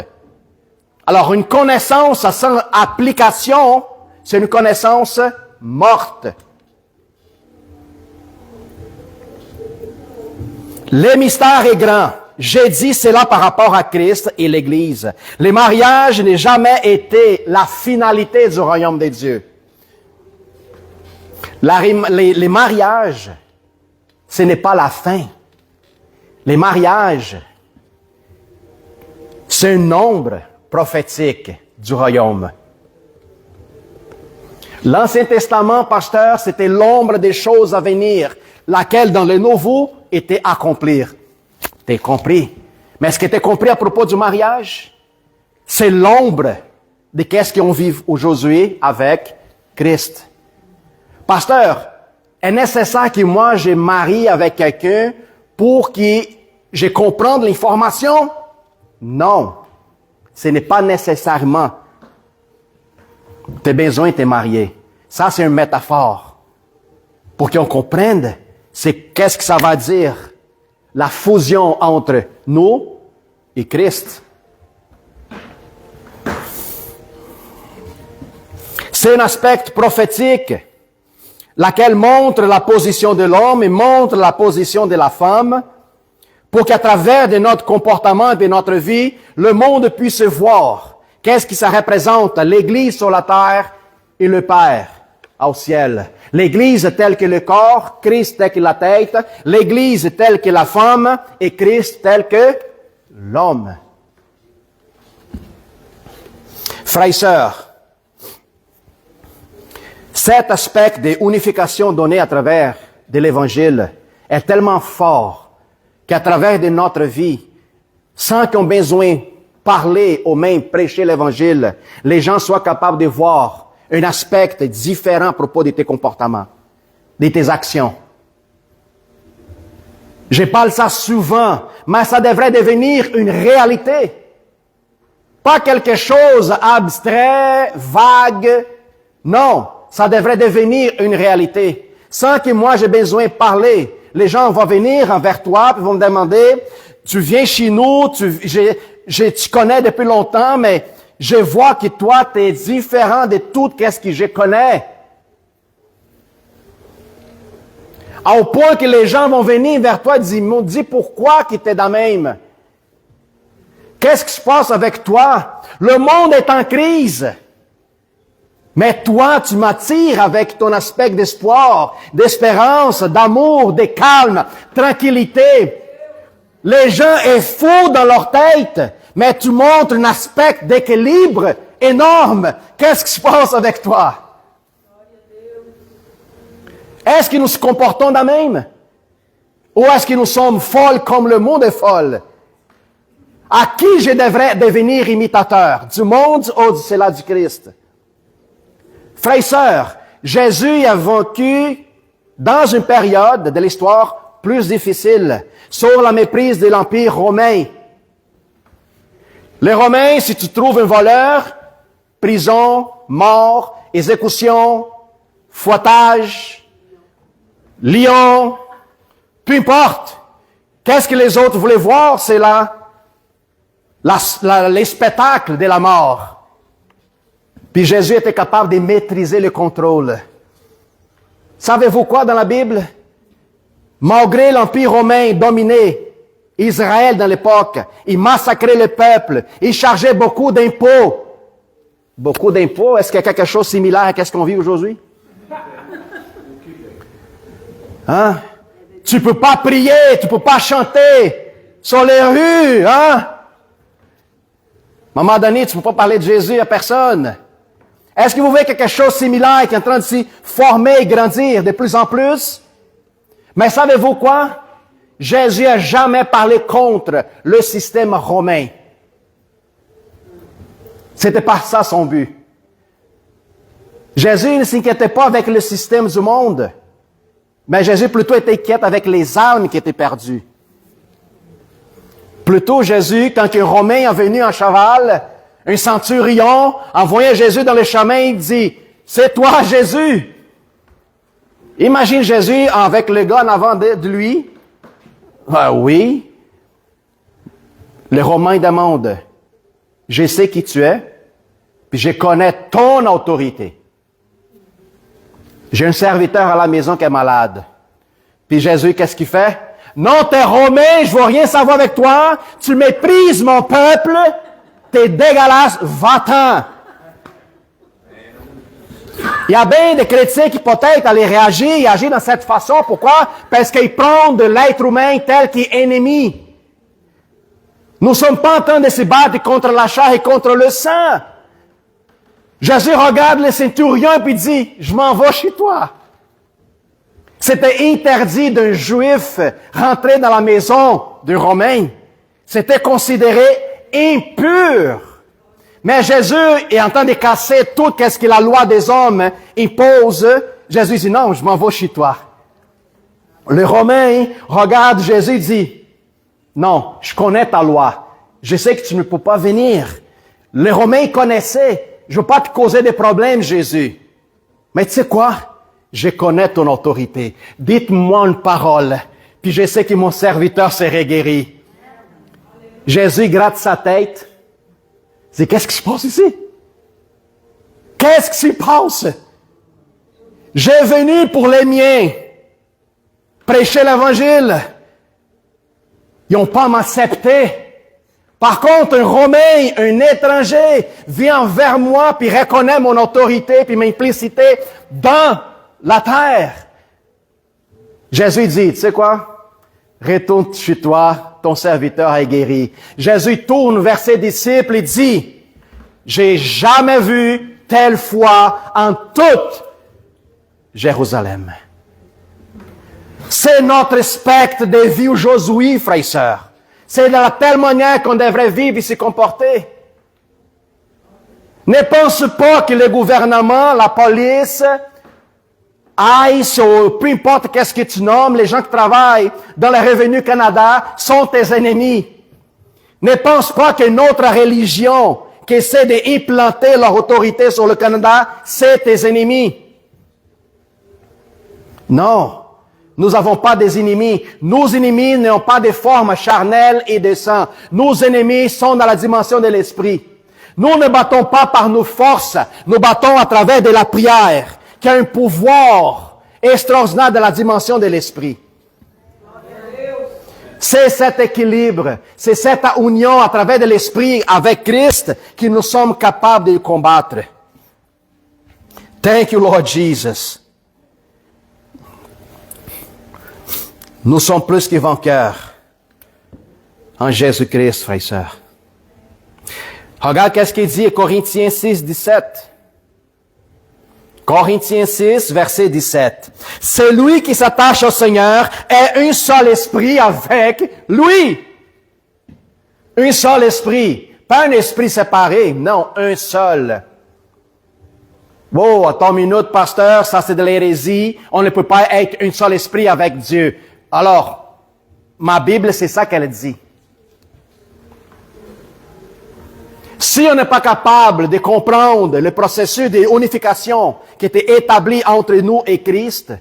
Speaker 3: Alors, une connaissance sans application, c'est une connaissance morte. Le mystère est grand. J'ai dit cela par rapport à Christ et l'Église. Le mariage n'a jamais été la finalité du royaume de Dieu. Les mariages, ce n'est pas la fin. Les mariages, c'est un nombre prophétique du royaume. L'Ancien Testament, pasteur, c'était l'ombre des choses à venir, laquelle dans le Nouveau était accomplir. T'es compris? Mais est-ce que t'es compris à propos du mariage? C'est l'ombre de qu'est-ce qu'on vit aujourd'hui avec Christ. Pasteur, est nécessaire que moi je marie avec quelqu'un pour qu'il Je comprends de l'information? Non. Ce n'est pas nécessairement. Tes besoins, t'es marié. Ça, c'est une métaphore. Pour qu'on comprenne, c'est qu'est-ce que ça va dire. La fusion entre nous et Christ. C'est un aspect prophétique, laquelle montre la position de l'homme et montre la position de la femme, pour qu'à travers de notre comportement et de notre vie, le monde puisse voir qu'est-ce qui ça représente, l'Église sur la terre et le Père au ciel. L'Église telle que le corps, Christ tel que la tête, l'Église telle que la femme et Christ tel que l'homme. Frères et sœurs, cet aspect d'unification donné à travers de l'Évangile est tellement fort qu'à travers de notre vie, sans qu'on ait besoin de parler ou même prêcher l'Évangile, les gens soient capables de voir un aspect différent à propos de tes comportements, de tes actions. Je parle ça souvent, mais ça devrait devenir une réalité. Pas quelque chose abstrait, vague. Non, ça devrait devenir une réalité. Sans que moi j'ai besoin de parler. Les gens vont venir envers toi et vont me demander, tu viens chez nous, tu connais depuis longtemps, mais je vois que toi, tu es différent de tout ce que je connais. Au point que les gens vont venir vers toi et m'ont dit pourquoi tu es dans même. Qu'est-ce qui se passe avec toi? Le monde est en crise. Mais toi, tu m'attires avec ton aspect d'espoir, d'espérance, d'amour, de calme, tranquillité. Les gens sont fous dans leur tête, mais tu montres un aspect d'équilibre énorme. Qu'est-ce qui se passe avec toi? Est-ce que nous nous comportons de même? Ou est-ce que nous sommes folles comme le monde est folle? À qui je devrais devenir imitateur? Du monde ou de cela du Christ? Frères et sœurs, Jésus a vécu dans une période de l'histoire plus difficile, sur la méprise de l'Empire romain. Les Romains, si tu trouves un voleur, prison, mort, exécution, fouettage, lion, peu importe. Qu'est-ce que les autres voulaient voir? C'est les spectacles de la mort. Puis Jésus était capable de maîtriser le contrôle. Savez-vous quoi dans la Bible? Malgré l'Empire romain dominait Israël dans l'époque, il massacrait le peuple, il chargeait beaucoup d'impôts. Beaucoup d'impôts, est-ce qu'il y a quelque chose de similaire à ce qu'on vit aujourd'hui? Hein? Tu peux pas prier, tu peux pas chanter sur les rues, hein? À un moment donné, tu peux pas parler de Jésus à personne. Est-ce que vous voyez quelque chose de similaire qui est en train de s'y former et grandir de plus en plus? Mais savez-vous quoi? Jésus n'a jamais parlé contre le système romain. C'était pas ça son but. Jésus ne s'inquiétait pas avec le système du monde, mais Jésus plutôt était inquiet avec les âmes qui étaient perdues. Plutôt Jésus, quand un Romain est venu en cheval, un centurion, envoyait Jésus dans le chemin, il dit, « C'est toi, Jésus! » Imagine Jésus avec le gars en avant de lui. Ah oui. Le Romain demande, « Je sais qui tu es, puis je connais ton autorité. J'ai un serviteur à la maison qui est malade. » Puis Jésus, qu'est-ce qu'il fait? « Non, t'es Romain, je veux rien savoir avec toi, tu méprises mon peuple, t'es dégueulasse, va-t'en. » Il y a bien des chrétiens qui peut-être allaient réagir et agir dans cette façon. Pourquoi? Parce qu'ils prennent de l'être humain tel qu'il est ennemi. Nous ne sommes pas en train de se battre contre la chair et contre le sang. Jésus regarde le centurion et dit, « Je m'en vais chez toi. » C'était interdit d'un juif rentrer dans la maison d'un Romain. C'était considéré impur. Mais Jésus est en train de casser tout ce que la loi des hommes impose. Jésus dit, non, je m'en vais chez toi. Le Romain regarde Jésus et dit, Non, je connais ta loi. Je sais que tu ne peux pas venir. Les Romains connaissaient. Je ne veux pas te causer des problèmes, Jésus. Mais tu sais quoi? Je connais ton autorité. Dites-moi une parole, puis je sais que mon serviteur serait guéri. Jésus gratte sa tête. Il dit, qu'est-ce qui se passe ici? Qu'est-ce qui se passe? J'ai venu pour les miens, prêcher l'Évangile. Ils n'ont pas m'accepté. Par contre, un Romain, un étranger, vient vers moi puis reconnaît mon autorité puis ma implicité dans la terre. Jésus dit, tu sais quoi? Retourne chez toi, ton serviteur est guéri. Jésus tourne vers ses disciples et dit, j'ai jamais vu telle foi en toute Jérusalem. C'est notre spectre de vie aujourd'hui, frères et sœurs. C'est de la telle manière qu'on devrait vivre et se comporter. Ne pense pas que le gouvernement, la police, ICE, ou peu importe qu'est-ce que tu nommes, les gens qui travaillent dans le Revenu Canada sont tes ennemis. Ne pense pas que notre religion qui essaie d'implanter leur autorité sur le Canada, c'est tes ennemis. Non. Nous n'avons pas des ennemis. Nos ennemis n'ont pas de forme charnelle et de sang. Nos ennemis sont dans la dimension de l'esprit. Nous ne battons pas par nos forces. Nous battons à travers de la prière, qui a un pouvoir extraordinaire dans la dimension de l'esprit. C'est cet équilibre, c'est cette union à travers de l'esprit avec Christ que nous sommes capables de combattre. Thank you, Lord Jesus. Nous sommes plus que vainqueurs en Jésus-Christ, frères et sœurs. Regarde qu'est-ce qu'il dit à Corinthiens 6, 17. Corinthiens 6, verset 17. Celui qui s'attache au Seigneur est un seul esprit avec lui. Un seul esprit. Pas un esprit séparé, non, un seul. Oh, attends une minute, pasteur, ça c'est de l'hérésie. On ne peut pas être un seul esprit avec Dieu. Alors, ma Bible, c'est ça qu'elle dit. Si on n'est pas capable de comprendre le processus d'unification qui était établi entre nous et Christ,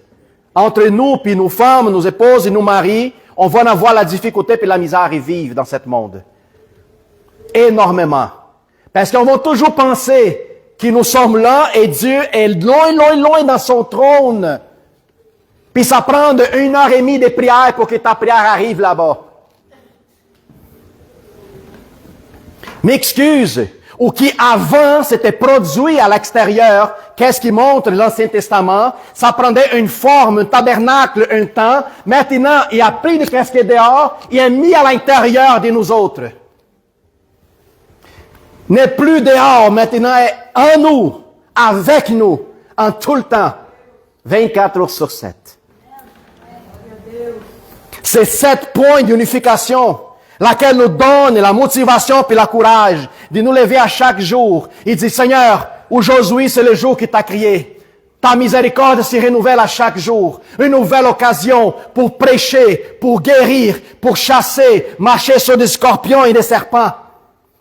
Speaker 3: entre nous puis nos femmes, nos épouses et nos maris, on va en avoir la difficulté puis la misère à vivre dans ce monde. Énormément. Parce qu'on va toujours penser que nous sommes là et Dieu est loin, loin, loin dans son trône. Puis ça prend 1h30 de prière pour que ta prière arrive là-bas. M'excuse, ou qui avant s'était produit à l'extérieur, qu'est-ce qui montre l'Ancien Testament? Ça prenait une forme, un tabernacle, un temps. Maintenant, il a pris de qu'est-ce qui est dehors, il a mis à l'intérieur de nous autres. N'est plus dehors, maintenant est en nous, avec nous, en tout le temps, 24 heures sur 7. C'est 7 points d'unification, laquelle nous donne la motivation puis le courage de nous lever à chaque jour. Il dit, Seigneur, aujourd'hui c'est le jour qui t'a créé. Ta miséricorde se renouvelle à chaque jour. Une nouvelle occasion pour prêcher, pour guérir, pour chasser, marcher sur des scorpions et des serpents.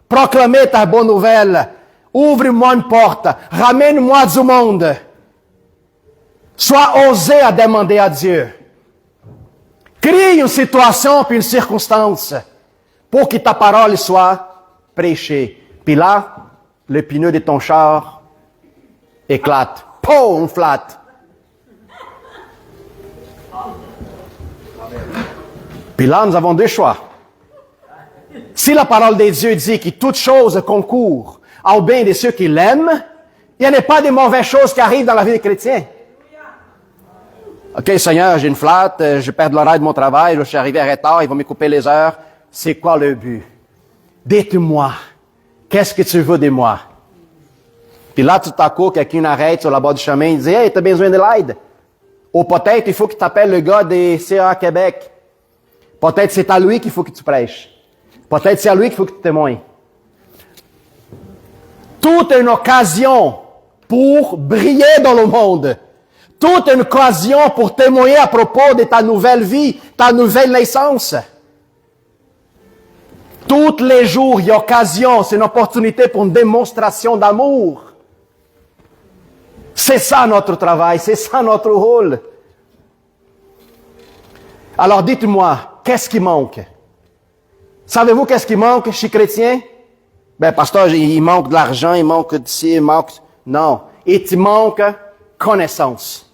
Speaker 3: Proclamer ta bonne nouvelle. Ouvre-moi une porte. Ramène-moi du monde. Sois osé à demander à Dieu. Crée une situation puis une circonstance pour que ta parole soit prêchée. Puis là, le pneu de ton char éclate. Poum, flatte. Puis là, nous avons deux choix. Si la parole de Dieu dit que toute chose concourt au bien de ceux qui l'aiment, il n'y a pas de mauvaises choses qui arrivent dans la vie des chrétiens. OK, Seigneur, j'ai une flatte, je perds l'horaire de mon travail, je suis arrivé en retard, ils vont me couper les heures. C'est quoi le but? Dites-moi, qu'est-ce que tu veux de moi? Puis là, tout à coup, quelqu'un arrête sur la bord du chemin, il dit, hey, t'as besoin de l'aide? Ou peut-être, il faut que tu appelles le gars des CA Québec. Peut-être c'est à lui qu'il faut que tu prêches. Peut-être c'est à lui qu'il faut que tu témoignes. Toute une occasion pour briller dans le monde. Toute une occasion pour témoigner à propos de ta nouvelle vie, ta nouvelle naissance. Tous les jours, il y a occasion, c'est une opportunité pour une démonstration d'amour. C'est ça notre travail, c'est ça notre rôle. Alors dites-moi, qu'est-ce qui manque? Savez-vous qu'est-ce qui manque? Je suis chrétien? Ben, pasteur, il manque de l'argent, il manque d'ici, il manque... Non, il te manque connaissance.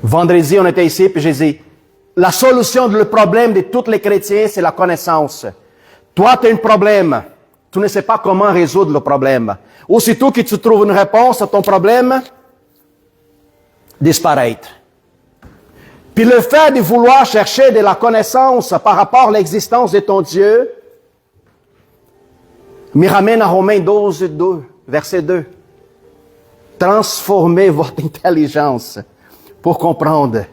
Speaker 3: Vendredi, on était ici, puis j'ai dit, la solution du problème de tous les chrétiens, c'est la connaissance. Toi, tu as un problème. Tu ne sais pas comment résoudre le problème. Aussitôt que tu trouves une réponse à ton problème, disparaître. Puis le fait de vouloir chercher de la connaissance par rapport à l'existence de ton Dieu, me ramène à Romains 12, 2, verset 2. Transformez votre intelligence pour comprendre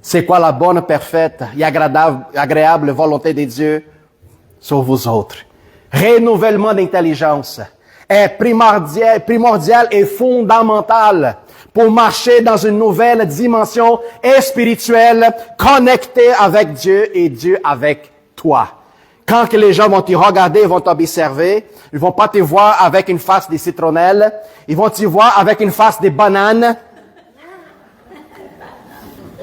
Speaker 3: c'est quoi la bonne, parfaite et agréable volonté de Dieu sur vous autres. Renouvellement d'intelligence est primordial et fondamental pour marcher dans une nouvelle dimension spirituelle, connectée avec Dieu et Dieu avec toi. Quand que les gens vont te regarder, ils vont t'observer, ils vont pas te voir avec une face de citronnelle, ils vont te voir avec une face de banane.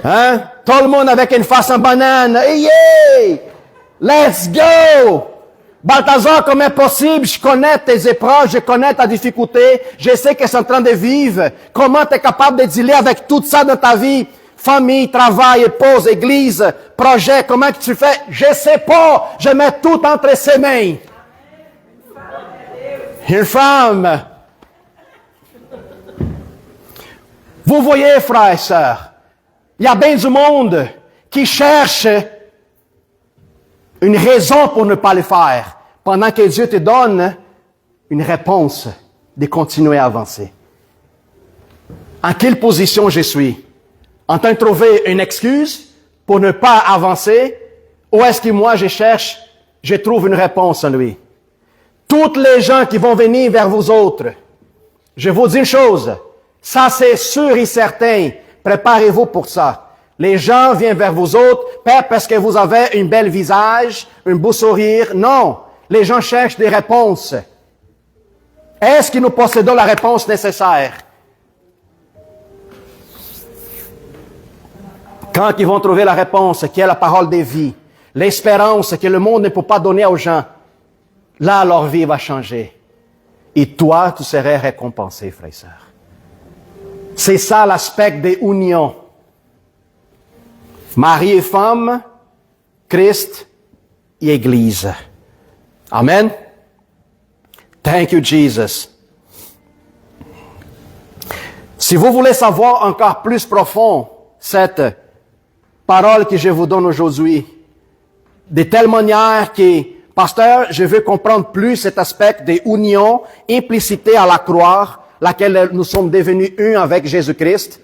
Speaker 3: Hein? Tout le monde avec une face en banane. Hey, yeah! Let's go! Balthazar, comment est possible? Je connais tes épreuves, je connais ta difficulté, je sais que c'est en train de vivre. Comment tu es capable de dealer avec tout ça dans ta vie? Famille, travail, épouse, église, projet, comment que tu fais? Je sais pas. Je mets tout entre ses mains. Une femme. Vous voyez, frères et sœurs, il y a bien du monde qui cherche une raison pour ne pas le faire, pendant que Dieu te donne une réponse de continuer à avancer. En quelle position je suis? En train de trouver une excuse pour ne pas avancer, ou est-ce que moi je trouve une réponse en lui? Toutes les gens qui vont venir vers vous autres, je vous dis une chose, ça c'est sûr et certain, préparez-vous pour ça. Les gens viennent vers vous autres, pas parce que vous avez un bel visage, un beau sourire. Non, les gens cherchent des réponses. Est-ce que nous possédons la réponse nécessaire? Quand ils vont trouver la réponse, qui est la parole de vie, l'espérance que le monde ne peut pas donner aux gens, là, leur vie va changer. Et toi, tu serais récompensé, frères et sœurs. C'est ça l'aspect des unions. Mari et femme, Christ et Église. Amen. Thank you, Jesus. Si vous voulez savoir encore plus profond cette parole que je vous donne aujourd'hui, de telle manière que, pasteur, je veux comprendre plus cet aspect des unions implicitées à la croix, laquelle nous sommes devenus un avec Jésus-Christ,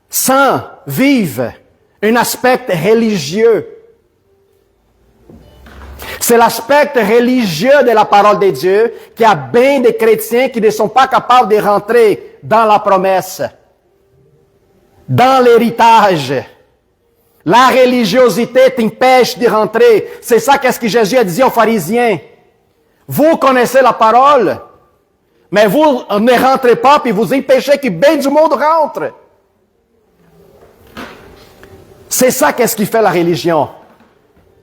Speaker 3: sans vivre un aspect religieux. C'est l'aspect religieux de la parole de Dieu qui a bien des chrétiens qui ne sont pas capables de rentrer dans la promesse, dans l'héritage. La religiosité t'empêche de rentrer. C'est ça qu'est-ce que Jésus a dit aux pharisiens. Vous connaissez la parole, mais vous ne rentrez pas puis vous empêchez que bien du monde rentre. C'est ça qu'est-ce qui fait la religion.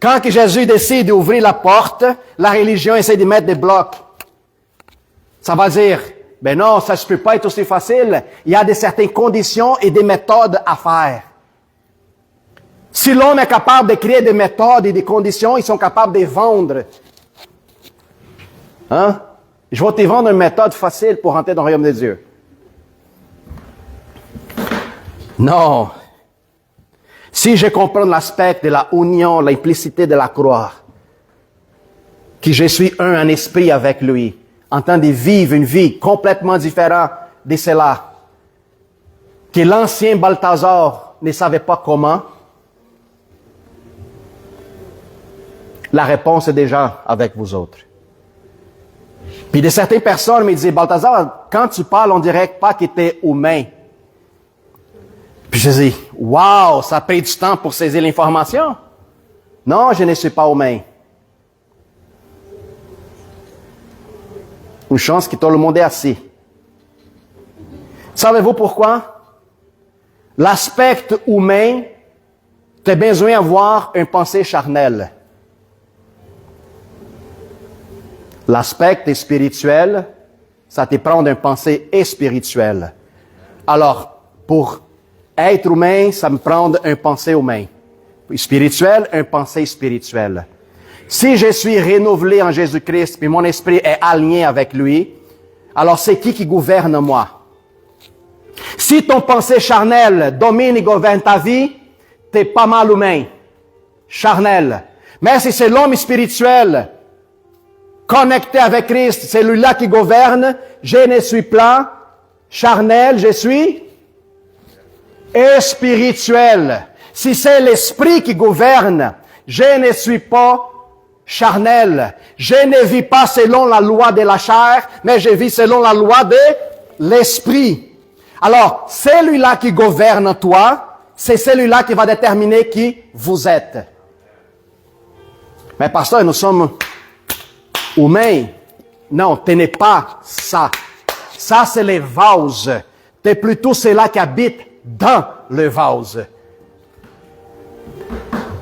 Speaker 3: Quand que Jésus décide d'ouvrir la porte, la religion essaie de mettre des blocs. Ça va dire, ben non, ça ne peut pas être aussi facile. Il y a certaines conditions et des méthodes à faire. Si l'homme est capable de créer des méthodes et des conditions, ils sont capables de vendre. Hein? Je vais te vendre une méthode facile pour rentrer dans le royaume de Dieu. Non. Si je comprends l'aspect de la union, l'implicité de la croix, que je suis un en esprit avec lui, en train de vivre une vie complètement différente de cela, que l'ancien Balthazar ne savait pas comment, la réponse est déjà avec vous autres. Puis de certaines personnes me disaient, Balthazar, quand tu parles, on dirait pas que tu es humain. Puis je dis, wow, ça a pris du temps pour saisir l'information. Non, je ne suis pas humain. Une chance que tout le monde est assis. Savez-vous pourquoi? L'aspect humain, tu as besoin d'avoir une pensée charnelle. L'aspect spirituel, ça te prend une pensée spirituelle. Alors, pour être humain, ça me prend une pensée humaine. Spirituelle, une pensée spirituelle. Si je suis renouvelé en Jésus-Christ, puis mon esprit est aligné avec lui, alors c'est qui gouverne moi? Si ton pensée charnelle domine et gouverne ta vie, t'es pas mal humain, charnel. Mais si c'est l'homme spirituel, connecté avec Christ, c'est lui-là qui gouverne, je ne suis pas charnel, je suis spirituel. Si c'est l'esprit qui gouverne, je ne suis pas charnel. Je ne vis pas selon la loi de la chair, mais je vis selon la loi de l'esprit. Alors, celui-là qui gouverne toi, c'est celui-là qui va déterminer qui vous êtes. Mais pasteur, nous sommes humains. Non, tu n'es pas ça. Ça, c'est les vases. Tu es plutôt celui-là qui habite dans le vase.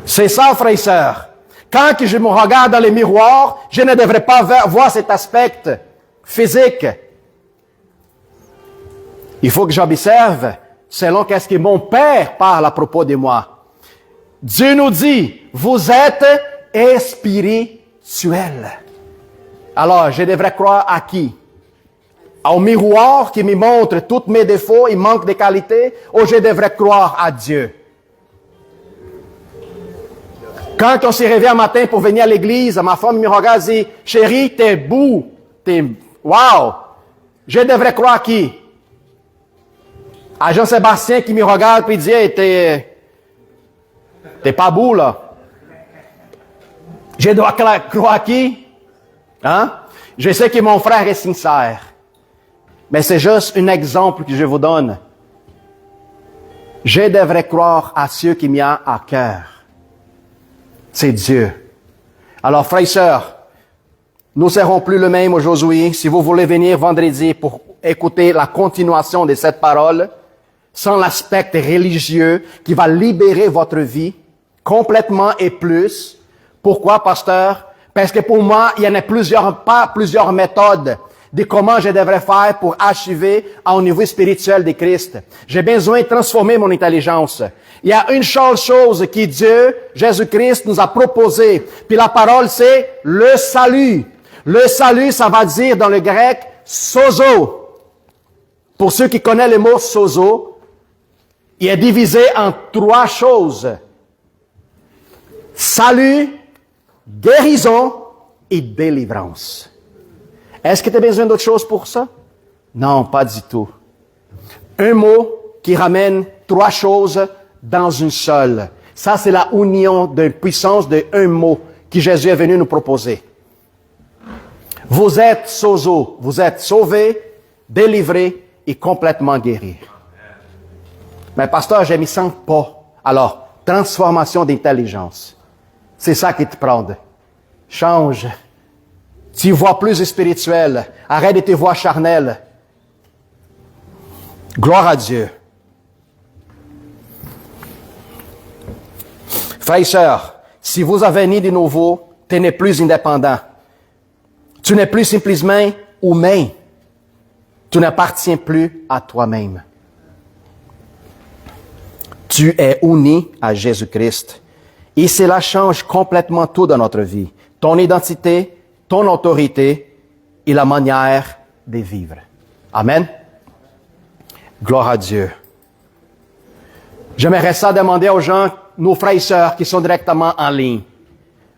Speaker 3: C'est ça, frères et sœurs. Quand je me regarde dans le miroir, je ne devrais pas voir cet aspect physique. Il faut que j'observe selon qu'est-ce que mon Père parle à propos de moi. Dieu nous dit, vous êtes spirituel. Alors, je devrais croire à qui? Au miroir qui me montre tous mes défauts, il manque de qualité, ou je devrais croire à Dieu? Quand on s'est réveillé un matin pour venir à l'église, ma femme me regarde et dit, chérie, t'es beau, wow. Je devrais croire à qui? À Jean-Sébastien qui me regarde et dit, hey, t'es pas beau, là. Je dois croire à qui? Hein? Je sais que mon frère est sincère. Mais c'est juste un exemple que je vous donne. Je devrais croire à ceux qui m'ont à cœur. C'est Dieu. Alors, frères et sœurs, nous ne serons plus le même aujourd'hui. Si vous voulez venir vendredi pour écouter la continuation de cette parole, sans l'aspect religieux qui va libérer votre vie complètement et plus. Pourquoi, pasteur? Parce que pour moi, il y en a plusieurs méthodes de comment je devrais faire pour achever au niveau spirituel de Christ. J'ai besoin de transformer mon intelligence. Il y a une seule chose que Dieu, Jésus-Christ, nous a proposé. Puis la parole, c'est le salut. Le salut, ça va dire dans le grec, sozo. Pour ceux qui connaissent le mot sozo, il est divisé en 3 choses. Salut, guérison et délivrance. Est-ce que tu as besoin d'autre chose pour ça? Non, pas du tout. Un mot qui ramène 3 choses dans une seule. Ça, c'est la union d'une puissance de un mot que Jésus est venu nous proposer. Vous êtes sozo, vous êtes sauvés, délivrés et complètement guéris. Mais pasteur, je ne m'y sens pas. Alors, transformation d'intelligence. C'est ça qui te prend. Change. Tu vois plus spirituel. Arrête de te voir charnel. Gloire à Dieu. Frères et sœurs, si vous avez né de nouveau, tu n'es plus indépendant. Tu n'es plus simplement humain. Tu n'appartiens plus à toi-même. Tu es uni à Jésus-Christ. Et cela change complètement tout dans notre vie. Ton identité, ton autorité et la manière de vivre. Amen. Gloire à Dieu. J'aimerais ça demander aux gens, nos frères et sœurs qui sont directement en ligne.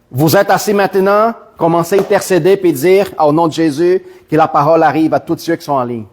Speaker 3: Vous êtes assis maintenant, commencez à intercéder et dire au nom de Jésus que la parole arrive à tous ceux qui sont en ligne.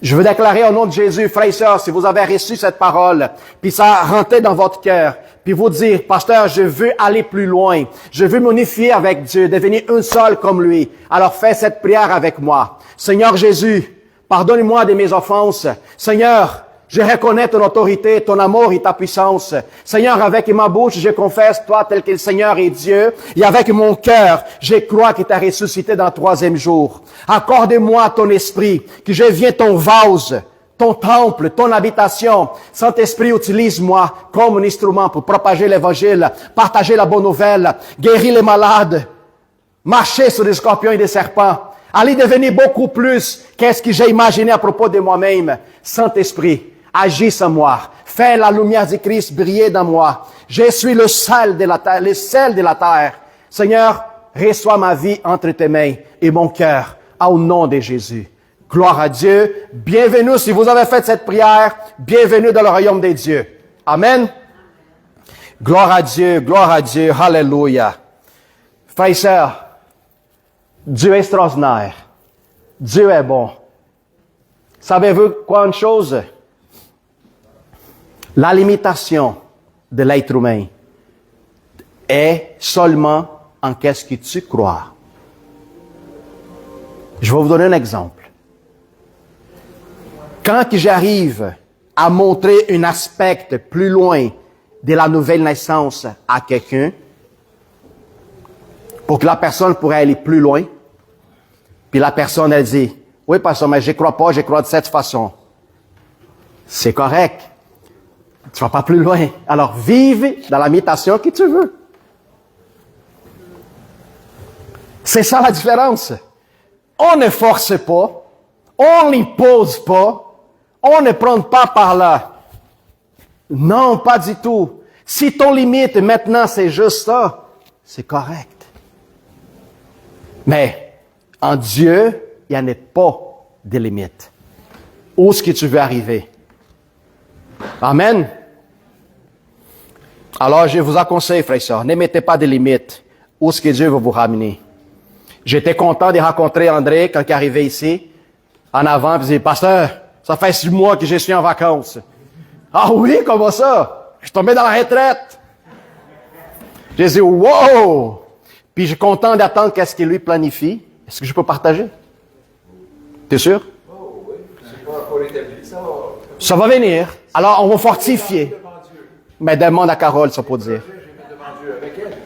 Speaker 3: Je veux déclarer au nom de Jésus, frères et sœurs, si vous avez reçu cette parole, puis ça a rentré dans votre cœur, puis vous dire, pasteur, je veux aller plus loin, je veux m'unifier avec Dieu, devenir un seul comme lui. Alors fais cette prière avec moi. Seigneur Jésus, pardonne-moi de mes offenses. Seigneur, Je reconnais ton autorité, ton amour et ta puissance. Seigneur, avec ma bouche, je confesse toi tel que le Seigneur est Dieu. Et avec mon cœur, je crois que tu as ressuscité dans le 3e jour. Accorde-moi ton esprit, que je devienne ton vase, ton temple, ton habitation. Saint-Esprit, utilise-moi comme un instrument pour propager l'évangile, partager la bonne nouvelle, guérir les malades, marcher sur des scorpions et des serpents. Aller devenir beaucoup plus qu'est-ce que j'ai imaginé à propos de moi-même. Saint-Esprit, agis en moi. Fais la lumière du Christ briller dans moi. Je suis le sel de la terre, le sel de la terre. Seigneur, reçois ma vie entre tes mains et mon cœur, au nom de Jésus. Gloire à Dieu. Bienvenue, si vous avez fait cette prière, bienvenue dans le royaume des dieux. Amen. Gloire à Dieu, gloire à Dieu. Alléluia. Frères et sœurs, Dieu est extraordinaire. Dieu est bon. Savez-vous quoi une chose? La limitation de l'être humain est seulement en qu'est-ce que tu crois. Je vais vous donner un exemple. Quand j'arrive à montrer un aspect plus loin de la nouvelle naissance à quelqu'un, pour que la personne pourrait aller plus loin, puis la personne, elle dit, oui, pasteur, mais je crois pas, je crois de cette façon. C'est correct. Tu vas pas plus loin. Alors, vive dans la limitation que tu veux. C'est ça la différence. On ne force pas, on n'impose pas, on ne prend pas par là. Non, pas du tout. Si ton limite maintenant c'est juste ça, c'est correct. Mais en Dieu, il n'y en a pas de limite. Où est-ce que tu veux arriver? Amen. Alors, je vous conseille, frères et sœurs, ne mettez pas de limites. Où est-ce que Dieu va vous ramener? J'étais content de rencontrer André quand il est arrivé ici, en avant, puis il dit, pasteur, ça fait 6 mois que je suis en vacances. Ah oui, comment ça? Je suis tombé dans la retraite. J'ai dit, wow! Puis je suis content d'attendre qu'est-ce qu'il lui planifie. Est-ce que je peux partager? T'es sûr?
Speaker 4: Oh oui, c'est pas encore établi, ça va.
Speaker 3: Ça va venir. Alors, on va fortifier. Mais demande à Carole, ça pour dire.
Speaker 4: Devant Dieu, avec elle.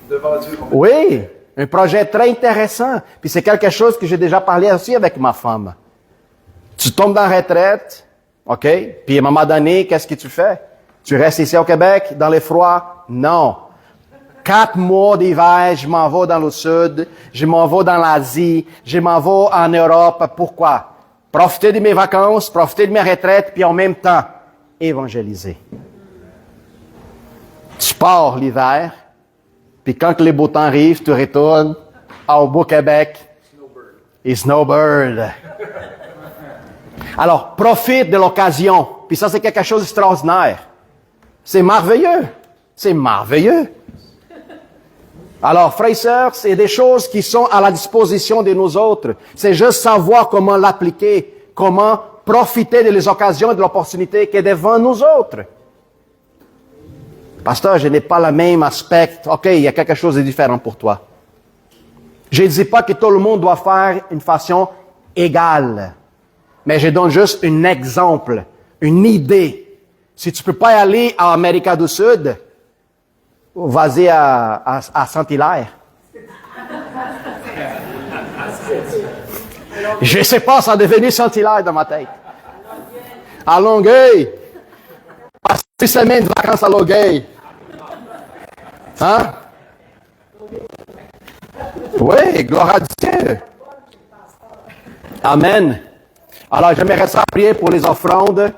Speaker 4: Devant Dieu.
Speaker 3: Oui, un projet très intéressant. Puis c'est quelque chose que j'ai déjà parlé aussi avec ma femme. Tu tombes dans la retraite, OK? Puis à un moment donné, qu'est-ce que tu fais? Tu restes ici au Québec, dans les froids? Non. 4 mois d'hiver, je m'en vais dans le sud, je m'en vais dans l'Asie, je m'en vais en Europe. Pourquoi? Profiter de mes vacances, profiter de mes retraites, puis en même temps, évangéliser. Tu pars l'hiver, puis quand le beau temps arrive, tu retournes au beau Québec. Et snowbird. Alors, profite de l'occasion. Puis ça, c'est quelque chose d'extraordinaire. C'est merveilleux. C'est merveilleux. Alors, frères et sœurs, c'est des choses qui sont à la disposition de nous autres. C'est juste savoir comment l'appliquer, comment profiter des occasions et de l'opportunité qui est devant nous autres. Pasteur, je n'ai pas le même aspect. OK, il y a quelque chose de différent pour toi. Je ne dis pas que tout le monde doit faire une façon égale. Mais je donne juste un exemple, une idée. Si tu peux pas y aller en Amérique du Sud, vas-y à Saint-Hilaire. Je sais pas, ça a devenu Saint-Hilaire dans ma tête. À Longueuil. Passer une semaine de vacances à Longueuil. Hein? Oui, gloire à Dieu. Amen. Alors, j'aimerais ça prier pour les offrandes.